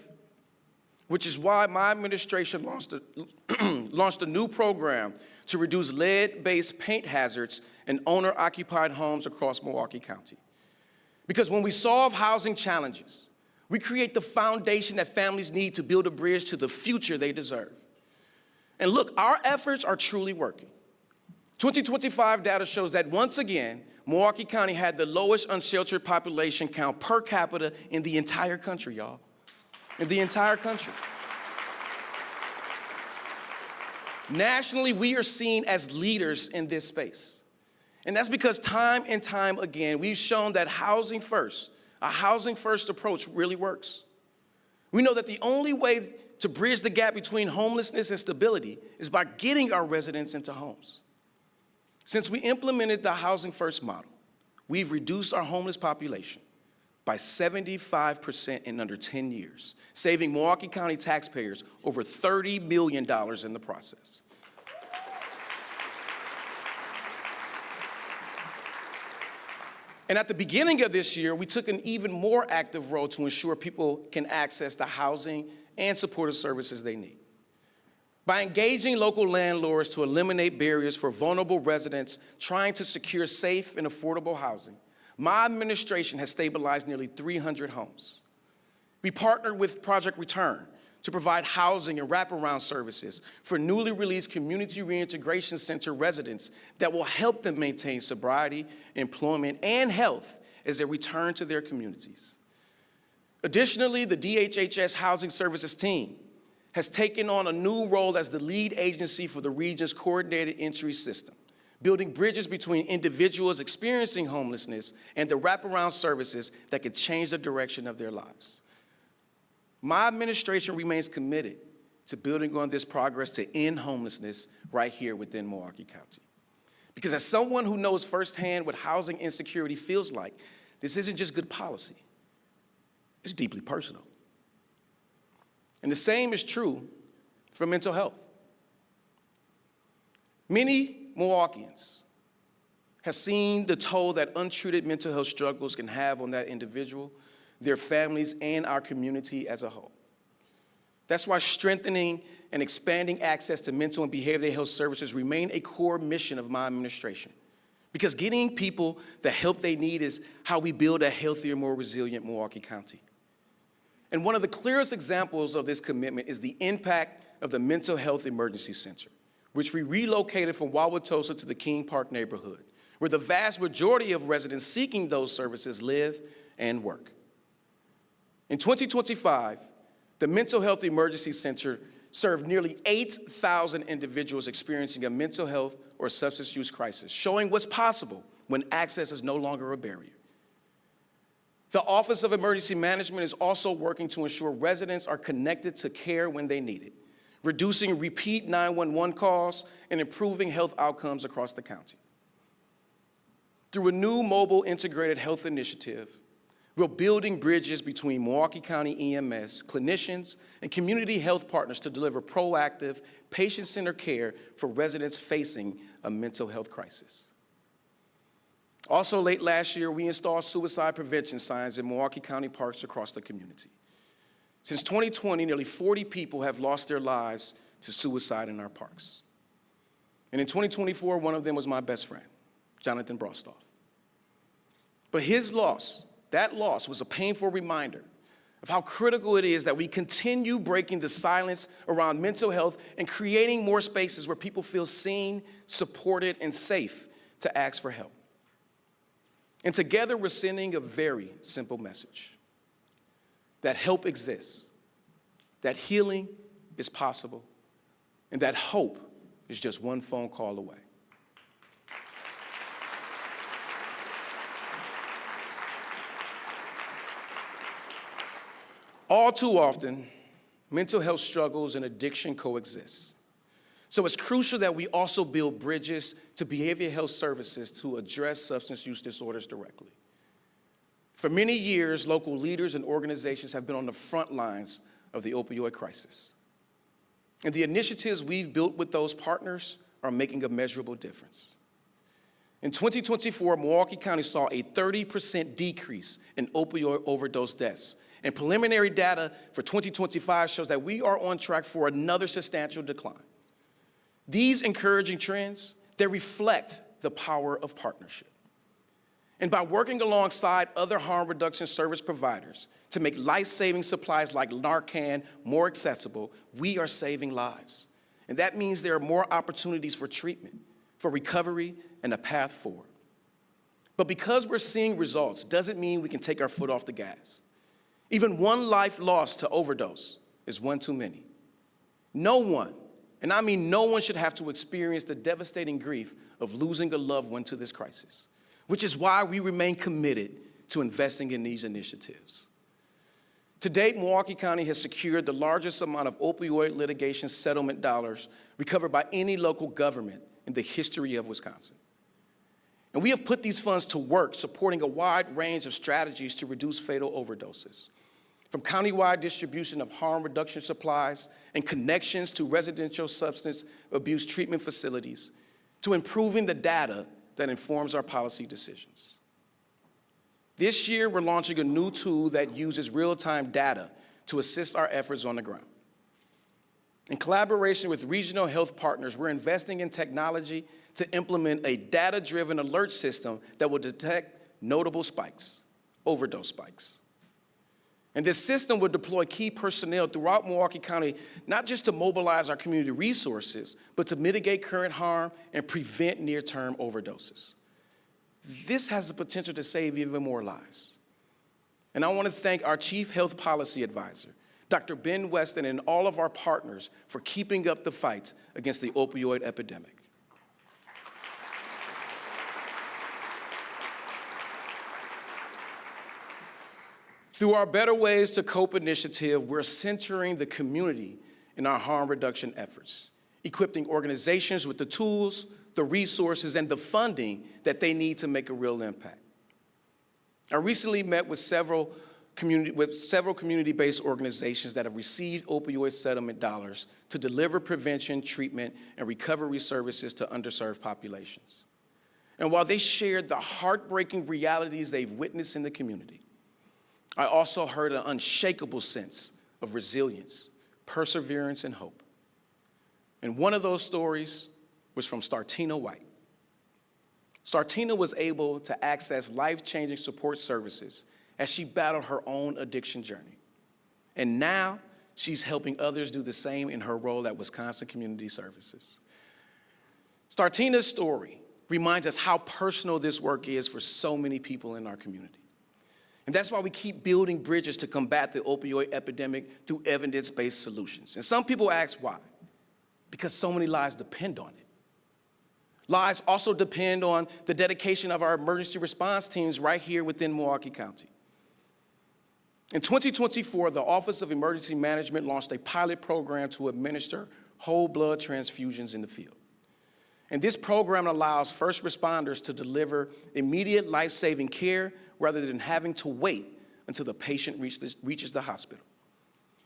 J: which is why my administration launched a new program to reduce lead-based paint hazards in owner-occupied homes across Milwaukee County. Because when we solve housing challenges, we create the foundation that families need to build a bridge to the future they deserve. And look, our efforts are truly working. 2025 data shows that once again, Milwaukee County had the lowest unsheltered population count per capita in the entire country, y'all. In the entire country. Nationally, we are seen as leaders in this space. And that's because time and time again, we've shown that housing first, a housing first approach really works. We know that the only way to bridge the gap between homelessness and stability is by getting our residents into homes. Since we implemented the Housing First model, we've reduced our homeless population by 75% in under 10 years, saving Milwaukee County taxpayers over $30 million in the process. And at the beginning of this year, we took an even more active role to ensure people can access the housing and supportive services they need. By engaging local landlords to eliminate barriers for vulnerable residents trying to secure safe and affordable housing, my administration has stabilized nearly 300 homes. We partnered with Project Return to provide housing and wraparound services for newly released Community Reintegration Center residents that will help them maintain sobriety, employment, and health as they return to their communities. Additionally, the DHHS Housing Services team has taken on a new role as the lead agency for the region's coordinated entry system, building bridges between individuals experiencing homelessness and the wraparound services that could change the direction of their lives. My administration remains committed to building on this progress to end homelessness right here within Milwaukee County. Because as someone who knows firsthand what housing insecurity feels like, this isn't just good policy, it's deeply personal. And the same is true for mental health. Many Milwaukeeans have seen the toll that untreated mental health struggles can have on that individual, their families, and our community as a whole. That's why strengthening and expanding access to mental and behavioral health services remain a core mission of my administration. Because getting people the help they need is how we build a healthier, more resilient Milwaukee County. And one of the clearest examples of this commitment is the impact of the Mental Health Emergency Center, which we relocated from Wauwatosa to the King Park neighborhood, where the vast majority of residents seeking those services live and work. In 2025, the Mental Health Emergency Center served nearly 8,000 individuals experiencing a mental health or substance use crisis, showing what's possible when access is no longer a barrier. The Office of Emergency Management is also working to ensure residents are connected to care when they need it, reducing repeat 911 calls and improving health outcomes across the county. Through a new mobile integrated health initiative, we're building bridges between Milwaukee County EMS, clinicians, and community health partners to deliver proactive, patient-centered care for residents facing a mental health crisis. Also, late last year, we installed suicide prevention signs in Milwaukee County parks across the community. Since 2020, nearly 40 people have lost their lives to suicide in our parks. And in 2024, one of them was my best friend, Jonathan Brostoff. But his loss, that loss, was a painful reminder of how critical it is that we continue breaking the silence around mental health and creating more spaces where people feel seen, supported, and safe to ask for help. And together, we're sending a very simple message: that help exists, that healing is possible, and that hope is just one phone call away. All too often, mental health struggles and addiction coexist. So it's crucial that we also build bridges to behavioral health services to address substance use disorders directly. For many years, local leaders and organizations have been on the front lines of the opioid crisis. And the initiatives we've built with those partners are making a measurable difference. In 2024, Milwaukee County saw a 30% decrease in opioid overdose deaths. And preliminary data for 2025 shows that we are on track for another substantial decline. These encouraging trends, they reflect the power of partnership. And by working alongside other harm reduction service providers to make life-saving supplies like Narcan more accessible, we are saving lives. And that means there are more opportunities for treatment, for recovery, and a path forward. But because we're seeing results doesn't mean we can take our foot off the gas. Even one life lost to overdose is one too many. No one, and I mean no one, should have to experience the devastating grief of losing a loved one to this crisis, which is why we remain committed to investing in these initiatives. To date, Milwaukee County has secured the largest amount of opioid litigation settlement dollars recovered by any local government in the history of Wisconsin. And we have put these funds to work supporting a wide range of strategies to reduce fatal overdoses, from countywide distribution of harm reduction supplies and connections to residential substance abuse treatment facilities, to improving the data that informs our policy decisions. This year, we're launching a new tool that uses real-time data to assist our efforts on the ground. In collaboration with regional health partners, we're investing in technology to implement a data-driven alert system that will detect notable spikes, overdose spikes. And this system will deploy key personnel throughout Milwaukee County, not just to mobilize our community resources, but to mitigate current harm and prevent near-term overdoses. This has the potential to save even more lives. And I want to thank our Chief Health Policy Advisor, Dr. Ben Weston, and all of our partners for keeping up the fight against the opioid epidemic. Through our Better Ways to Cope initiative, we're centering the community in our harm reduction efforts, equipping organizations with the tools, the resources, and the funding that they need to make a real impact. I recently met with several community-based organizations that have received opioid settlement dollars to deliver prevention, treatment, and recovery services to underserved populations. And while they shared the heartbreaking realities they've witnessed in the community, I also heard an unshakable sense of resilience, perseverance, and hope. And one of those stories was from Startina White. Startina was able to access life-changing support services as she battled her own addiction journey. And now she's helping others do the same in her role at Wisconsin Community Services. Startina's story reminds us how personal this work is for so many people in our community. And that's why we keep building bridges to combat the opioid epidemic through evidence-based solutions. And some people ask why? Because so many lives depend on it. Lives also depend on the dedication of our emergency response teams right here within Milwaukee County. In 2024, the Office of Emergency Management launched a pilot program to administer whole blood transfusions in the field. And this program allows first responders to deliver immediate life-saving care rather than having to wait until the patient reaches the hospital.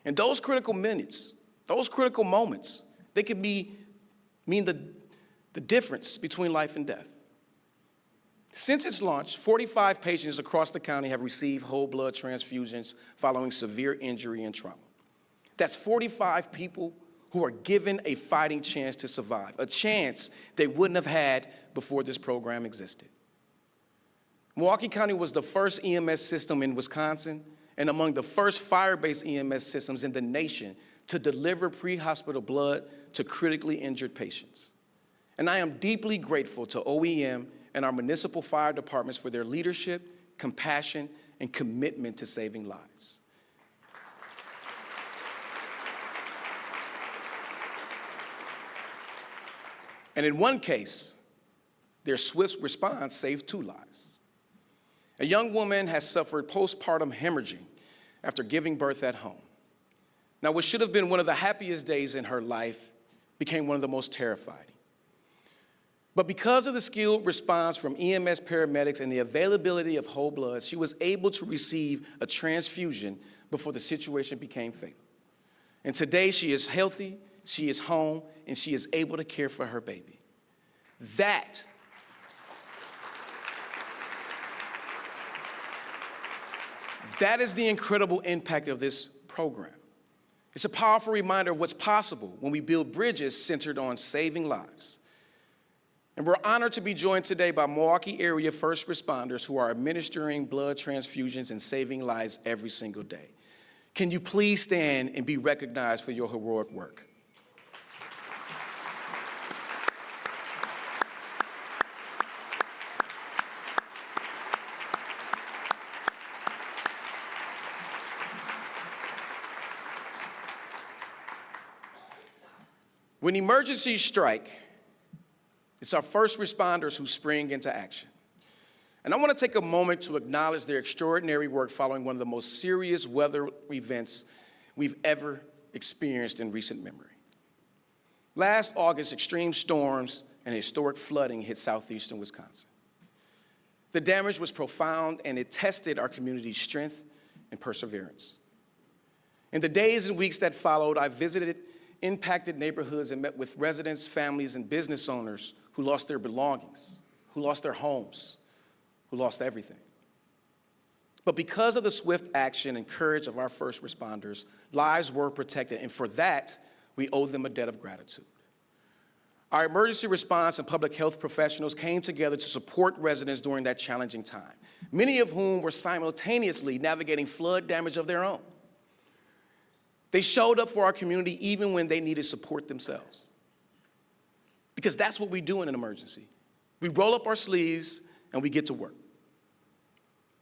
J: And those critical minutes, those critical moments, they can mean the difference between life and death. Since its launch, 45 patients across the county have received whole blood transfusions following severe injury and trauma. That's 45 people who are given a fighting chance to survive, a chance they wouldn't have had before this program existed. Milwaukee County was the first EMS system in Wisconsin and among the first fire-based EMS systems in the nation to deliver pre-hospital blood to critically injured patients. And I am deeply grateful to OEM and our municipal fire departments for their leadership, compassion, and commitment to saving lives. And in one case, their swift response saved 2 lives. A young woman has suffered postpartum hemorrhaging after giving birth at home. Now, what should have been one of the happiest days in her life became one of the most terrifying. But because of the skilled response from EMS paramedics and the availability of whole blood, she was able to receive a transfusion before the situation became fatal. And today she is healthy, she is home, and she is able to care for her baby. That is the incredible impact of this program. It's a powerful reminder of what's possible when we build bridges centered on saving lives. And we're honored to be joined today by Milwaukee area first responders who are administering blood transfusions and saving lives every single day. Can you please stand and be recognized for your heroic work? When emergencies strike, it's our first responders who spring into action. And I want to take a moment to acknowledge their extraordinary work following one of the most serious weather events we've ever experienced in recent memory. Last August, extreme storms and historic flooding hit southeastern Wisconsin. The damage was profound, and it tested our community's strength and perseverance. In the days and weeks that followed, I visited impacted neighborhoods and met with residents, families, and business owners who lost their belongings, who lost their homes, who lost everything. But because of the swift action and courage of our first responders, lives were protected, and for that, we owe them a debt of gratitude. Our emergency response and public health professionals came together to support residents during that challenging time, many of whom were simultaneously navigating flood damage of their own. They showed up for our community even when they needed support themselves. Because that's what we do in an emergency. We roll up our sleeves and we get to work.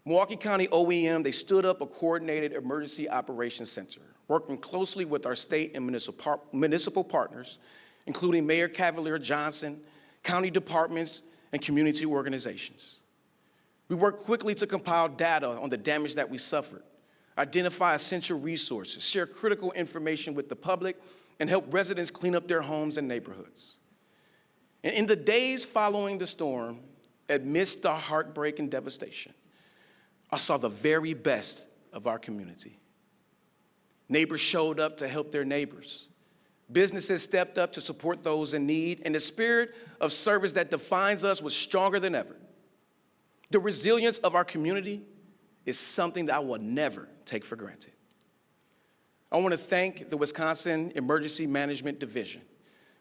J: Milwaukee County OEM, they stood up a coordinated emergency operations center, working closely with our state and municipal partners, including Mayor Cavalier Johnson, county departments, and community organizations. We worked quickly to compile data on the damage that we suffered, identify essential resources, share critical information with the public, and help residents clean up their homes and neighborhoods. And in the days following the storm, amidst the heartbreak and devastation, I saw the very best of our community. Neighbors showed up to help their neighbors. Businesses stepped up to support those in need, and the spirit of service that defines us was stronger than ever. The resilience of our community is something that I will never take for granted. I want to thank the Wisconsin Emergency Management Division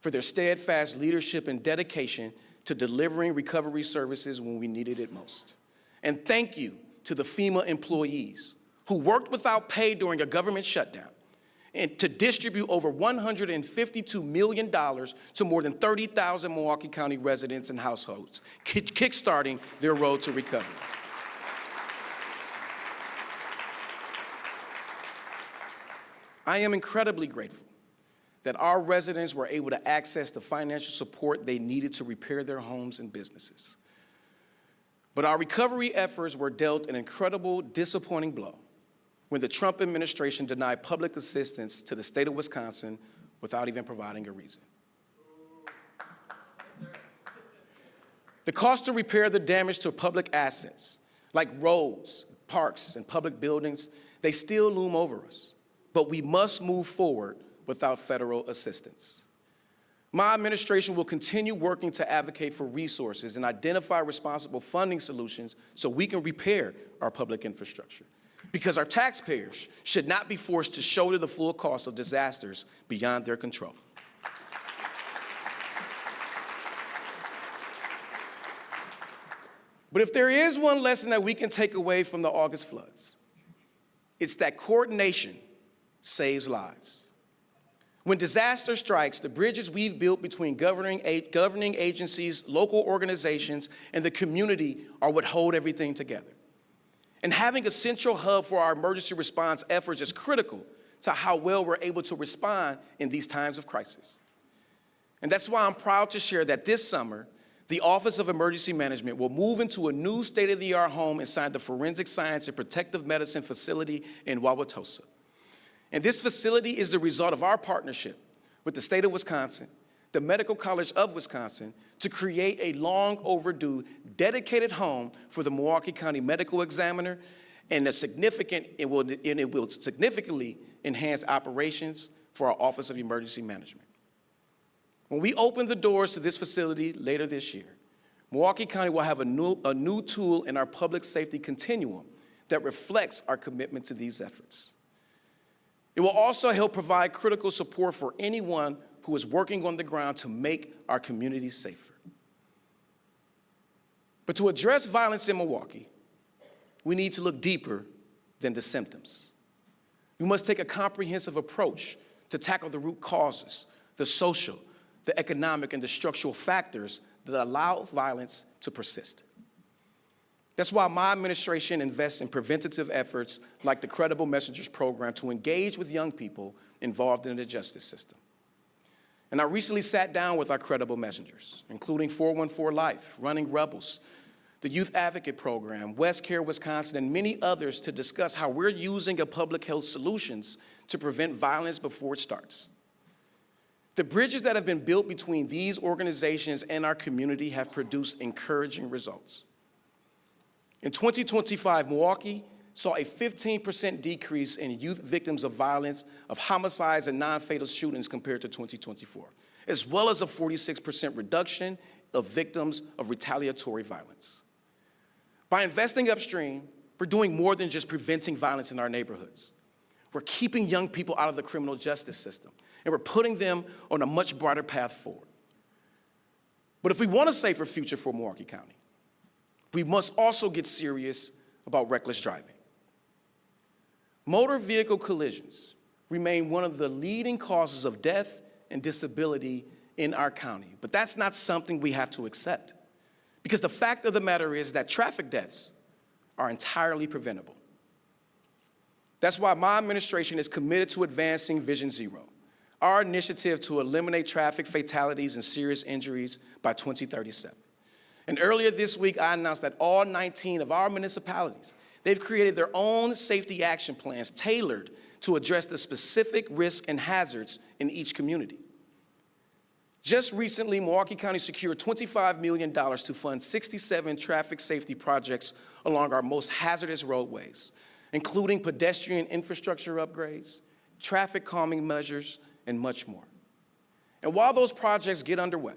J: for their steadfast leadership and dedication to delivering recovery services when we needed it most. And thank you to the FEMA employees who worked without pay during a government shutdown and to distribute over $152 million to more than 30,000 Milwaukee County residents and households, kickstarting their road to recovery. I am incredibly grateful that our residents were able to access the financial support they needed to repair their homes and businesses. But our recovery efforts were dealt an incredible, disappointing blow when the Trump administration denied public assistance to the state of Wisconsin without even providing a reason. The cost to repair the damage to public assets, like roads, parks, and public buildings, they still loom over us. But we must move forward without federal assistance. My administration will continue working to advocate for resources and identify responsible funding solutions so we can repair our public infrastructure. Because our taxpayers should not be forced to shoulder the full cost of disasters beyond their control. But if there is one lesson that we can take away from the August floods, it's that coordination saves lives. When disaster strikes, the bridges we've built between governing agencies, local organizations, and the community are what hold everything together. And having a central hub for our emergency response efforts is critical to how well we're able to respond in these times of crisis. And that's why I'm proud to share that this summer, the Office of Emergency Management will move into a new state-of-the-art home inside the Forensic Science and Protective Medicine facility in Wauwatosa. And this facility is the result of our partnership with the state of Wisconsin, the Medical College of Wisconsin, to create a long overdue dedicated home for the Milwaukee County Medical Examiner, and it will significantly enhance operations for our Office of Emergency Management. When we open the doors to this facility later this year, Milwaukee County will have a new tool in our public safety continuum that reflects our commitment to these efforts. It will also help provide critical support for anyone who is working on the ground to make our communities safer. But to address violence in Milwaukee, we need to look deeper than the symptoms. We must take a comprehensive approach to tackle the root causes, the social, the economic, and the structural factors that allow violence to persist. That's why my administration invests in preventative efforts like the Credible Messengers program to engage with young people involved in the justice system. And I recently sat down with our Credible Messengers, including 414 Life, Running Rebels, the Youth Advocate Program, West Care, Wisconsin, and many others to discuss how we're using public health solutions to prevent violence before it starts. The bridges that have been built between these organizations and our community have produced encouraging results. In 2025, Milwaukee saw a 15% decrease in youth victims of violence, of homicides and non-fatal shootings compared to 2024, as well as a 46% reduction of victims of retaliatory violence. By investing upstream, we're doing more than just preventing violence in our neighborhoods. We're keeping young people out of the criminal justice system, and we're putting them on a much brighter path forward. But if we want a safer future for Milwaukee County, we must also get serious about reckless driving. Motor vehicle collisions remain one of the leading causes of death and disability in our county, but that's not something we have to accept, because the fact of the matter is that traffic deaths are entirely preventable. That's why my administration is committed to advancing Vision Zero, our initiative to eliminate traffic fatalities and serious injuries by 2037. And earlier this week, I announced that all 19 of our municipalities, they've created their own safety action plans tailored to address the specific risks and hazards in each community. Just recently, Milwaukee County secured $25 million to fund 67 traffic safety projects along our most hazardous roadways, including pedestrian infrastructure upgrades, traffic calming measures, and much more. And while those projects get underway,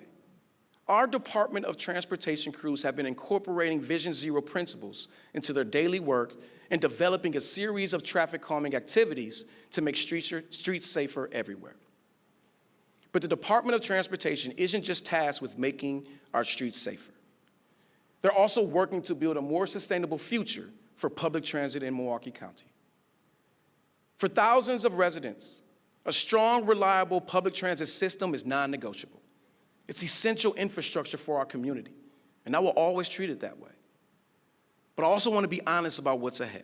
J: our Department of Transportation crews have been incorporating Vision Zero principles into their daily work and developing a series of traffic calming activities to make streets safer everywhere. But the Department of Transportation isn't just tasked with making our streets safer. They're also working to build a more sustainable future for public transit in Milwaukee County. For thousands of residents, a strong, reliable public transit system is non-negotiable. It's essential infrastructure for our community, and I will always treat it that way. But I also want to be honest about what's ahead.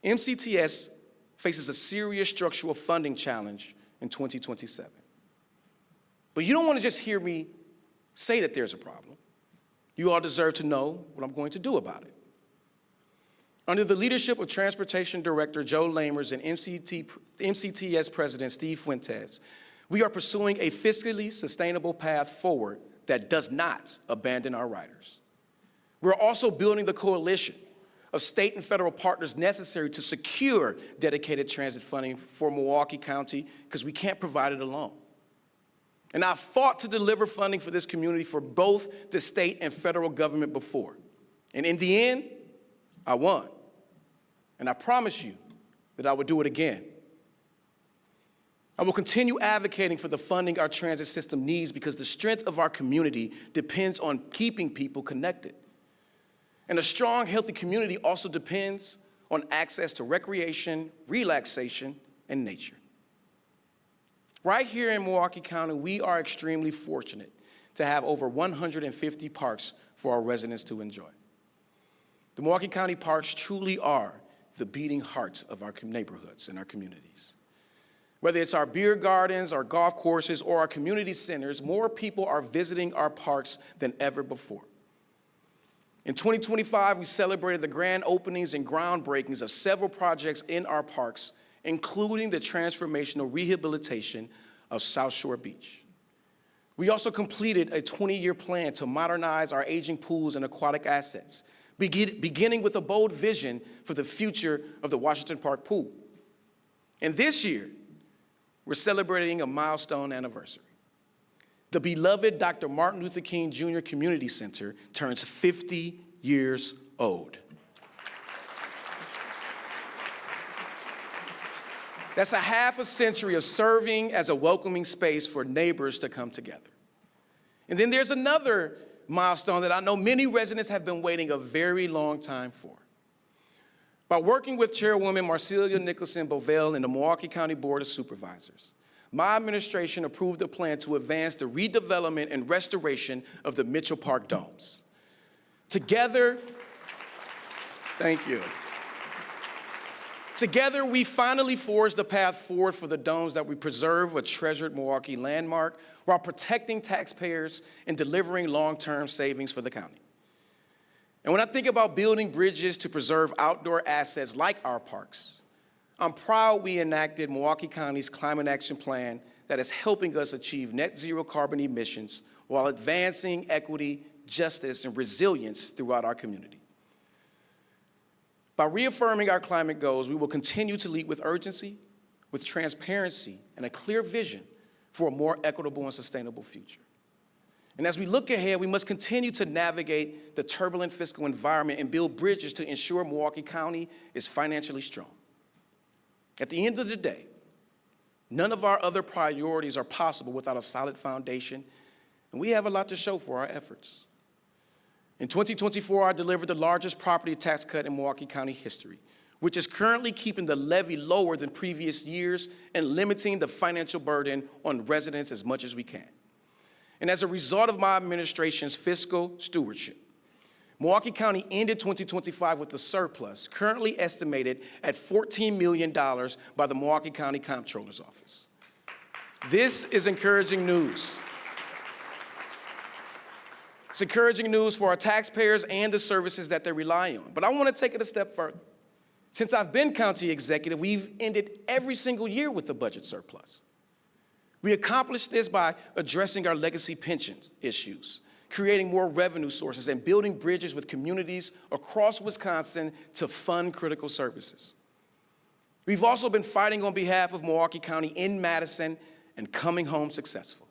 J: MCTS faces a serious structural funding challenge in 2027. But you don't want to just hear me say that there's a problem. You all deserve to know what I'm going to do about it. Under the leadership of Transportation Director Joe Lamers and MCTS President Steve Fuentes, we are pursuing a fiscally sustainable path forward that does not abandon our riders. We're also building the coalition of state and federal partners necessary to secure dedicated transit funding for Milwaukee County, because we can't provide it alone. And I've fought to deliver funding for this community for both the state and federal government before. And in the end, I won. And I promise you that I would do it again. I will continue advocating for the funding our transit system needs, because the strength of our community depends on keeping people connected. And a strong, healthy community also depends on access to recreation, relaxation, and nature. Right here in Milwaukee County, we are extremely fortunate to have over 150 parks for our residents to enjoy. The Milwaukee County parks truly are the beating heart of our neighborhoods and our communities. Whether it's our beer gardens, our golf courses, or our community centers, more people are visiting our parks than ever before. In 2025, we celebrated the grand openings and groundbreakings of several projects in our parks, including the transformational rehabilitation of South Shore Beach. We also completed a 20-year plan to modernize our aging pools and aquatic assets, beginning with a bold vision for the future of the Washington Park Pool. And this year, we're celebrating a milestone anniversary. The beloved Dr. Martin Luther King Jr. Community Center turns 50 years old. That's a half a century of serving as a welcoming space for neighbors to come together. And then there's another milestone that I know many residents have been waiting a very long time for. By working with Chairwoman Marcelia Nicholson Bovell and the Milwaukee County Board of Supervisors, my administration approved a plan to advance the redevelopment and restoration of the Mitchell Park domes. Together, thank you. Together, we finally forged a path forward for the domes that we preserve a treasured Milwaukee landmark while protecting taxpayers and delivering long-term savings for the county. And when I think about building bridges to preserve outdoor assets like our parks, I'm proud we enacted Milwaukee County's Climate Action Plan that is helping us achieve net zero carbon emissions while advancing equity, justice, and resilience throughout our community. By reaffirming our climate goals, we will continue to lead with urgency, with transparency, and a clear vision for a more equitable and sustainable future. And as we look ahead, we must continue to navigate the turbulent fiscal environment and build bridges to ensure Milwaukee County is financially strong. At the end of the day, none of our other priorities are possible without a solid foundation, and we have a lot to show for our efforts. In 2024, I delivered the largest property tax cut in Milwaukee County history, which is currently keeping the levy lower than previous years and limiting the financial burden on residents as much as we can. And as a result of my administration's fiscal stewardship, Milwaukee County ended 2025 with a surplus currently estimated at $14 million by the Milwaukee County Comptroller's Office. This is encouraging news. It's encouraging news for our taxpayers and the services that they rely on. But I want to take it a step further. Since I've been county executive, we've ended every single year with a budget surplus. We accomplished this by addressing our legacy pensions issues, creating more revenue sources, and building bridges with communities across Wisconsin to fund critical services. We've also been fighting on behalf of Milwaukee County in Madison and coming home successful.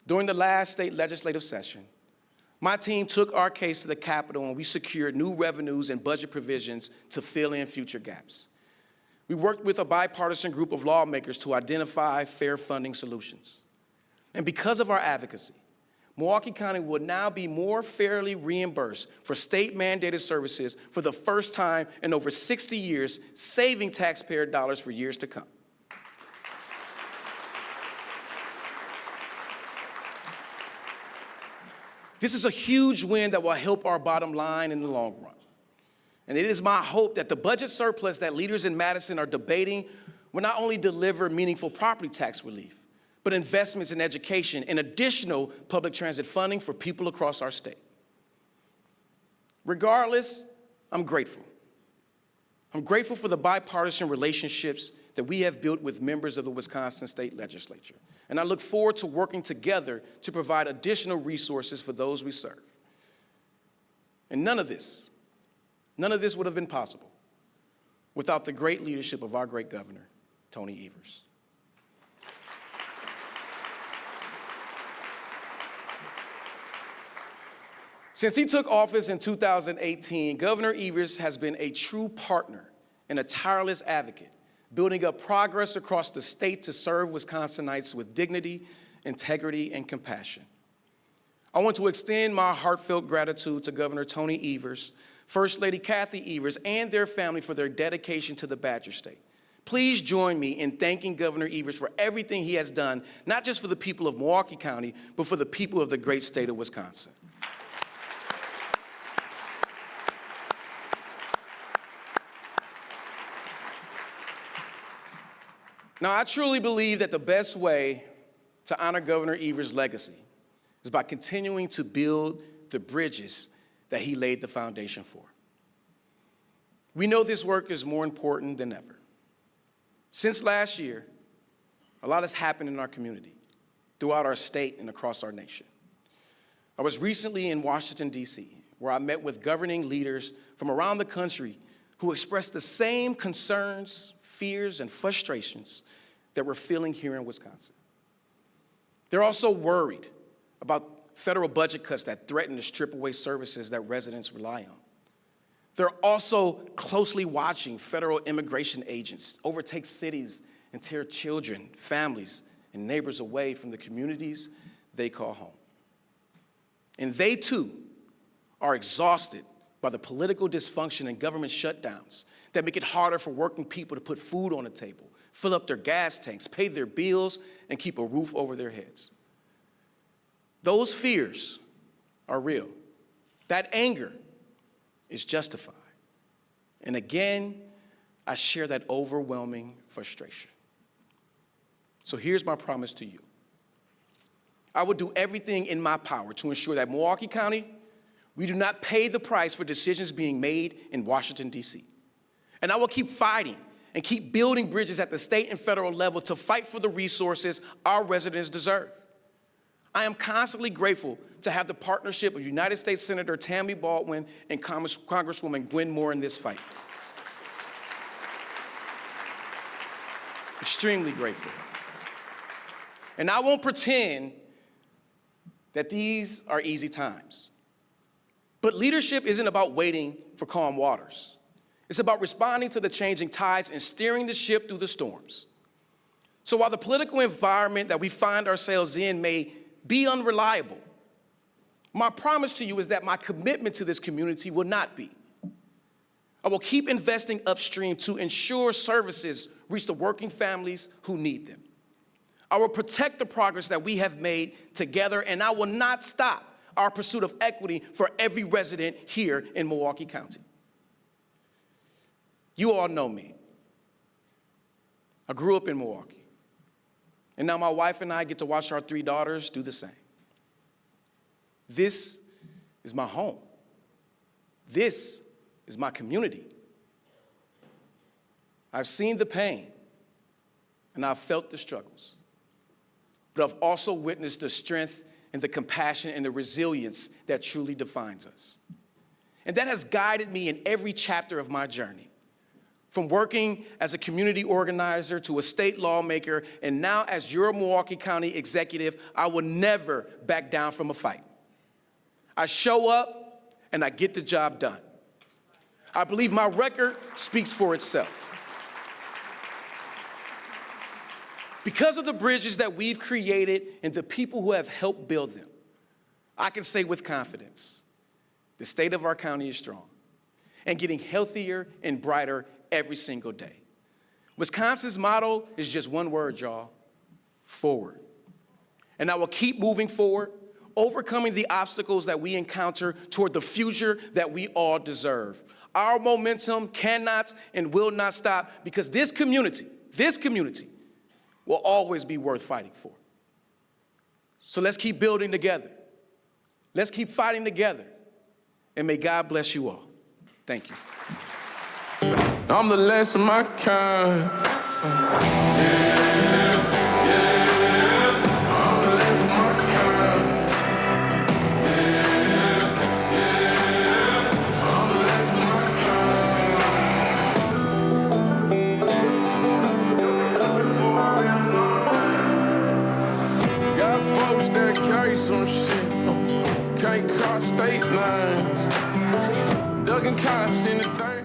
J: During the last state legislative session, my team took our case to the Capitol and we secured new revenues and budget provisions to fill in future gaps. We worked with a bipartisan group of lawmakers to identify fair funding solutions. And because of our advocacy, Milwaukee County will now be more fairly reimbursed for state-mandated services for the first time in over 60 years, saving taxpayer dollars for years to come. This is a huge win that will help our bottom line in the long run. And it is my hope that the budget surplus that leaders in Madison are debating will not only deliver meaningful property tax relief, but investments in education and additional public transit funding for people across our state. Regardless, I'm grateful. I'm grateful for the bipartisan relationships that we have built with members of the Wisconsin State Legislature. And I look forward to working together to provide additional resources for those we serve. And none of this would have been possible without the great leadership of our great governor, Tony Evers. Since he took office in 2018, Governor Evers has been a true partner and a tireless advocate, building up progress across the state to serve Wisconsinites with dignity, integrity, and compassion. I want to extend my heartfelt gratitude to Governor Tony Evers, First Lady Kathy Evers, and their family for their dedication to the Badger State. Please join me in thanking Governor Evers for everything he has done, not just for the people of Milwaukee County, but for the people of the great state of Wisconsin. Now, I truly believe that the best way to honor Governor Evers' legacy is by continuing to build the bridges that he laid the foundation for. We know this work is more important than ever. Since last year, a lot has happened in our community, throughout our state and across our nation. I was recently in Washington, D.C., where I met with governing leaders from around the country who expressed the same concerns, fears, and frustrations that we're feeling here in Wisconsin. They're also worried about federal budget cuts that threaten to strip away services that residents rely on. They're also closely watching federal immigration agents overtake cities and tear children, families, and neighbors away from the communities they call home. And they, too, are exhausted by the political dysfunction and government shutdowns that make it harder for working people to put food on the table, fill up their gas tanks, pay their bills, and keep a roof over their heads. Those fears are real. That anger is justified. And again, I share that overwhelming frustration. So here's my promise to you. I will do everything in my power to ensure that Milwaukee County, we do not pay the price for decisions being made in Washington, D.C. And I will keep fighting and keep building bridges at the state and federal level to fight for the resources our residents deserve. I am constantly grateful to have the partnership of United States Senator Tammy Baldwin and Congresswoman Gwen Moore in this fight. Extremely grateful. And I won't pretend that these are easy times. But leadership isn't about waiting for calm waters. It's about responding to the changing tides and steering the ship through the storms. So while the political environment that we find ourselves in may be unreliable, my promise to you is that my commitment to this community will not be. I will keep investing upstream to ensure services reach the working families who need them. I will protect the progress that we have made together, and I will not stop our pursuit of equity for every resident here in Milwaukee County. You all know me. I grew up in Milwaukee, and now my wife and I get to watch our 3 daughters do the same. This is my home. This is my community. I've seen the pain, and I've felt the struggles. But I've also witnessed the strength and the compassion and the resilience that truly defines us. And that has guided me in every chapter of my journey. From working as a community organizer to a state lawmaker, and now as your Milwaukee County executive, I will never back down from a fight. I show up and I get the job done. I believe my record speaks for itself. Because of the bridges that we've created and the people who have helped build them, I can say with confidence, the state of our county is strong and getting healthier and brighter every single day. Wisconsin's motto is just one word, y'all: forward. And I will keep moving forward, overcoming the obstacles that we encounter toward the future that we all deserve. Our momentum cannot and will not stop, because this community will always be worth fighting for. So let's keep building together. Let's keep fighting together. And may God bless you all. Thank you.
K: I'm the last of my kind. I'm the last of my kind. I'm the last of my kind. Got folks that carry some shit, can't cross state lines. Ducking cops in the dirt.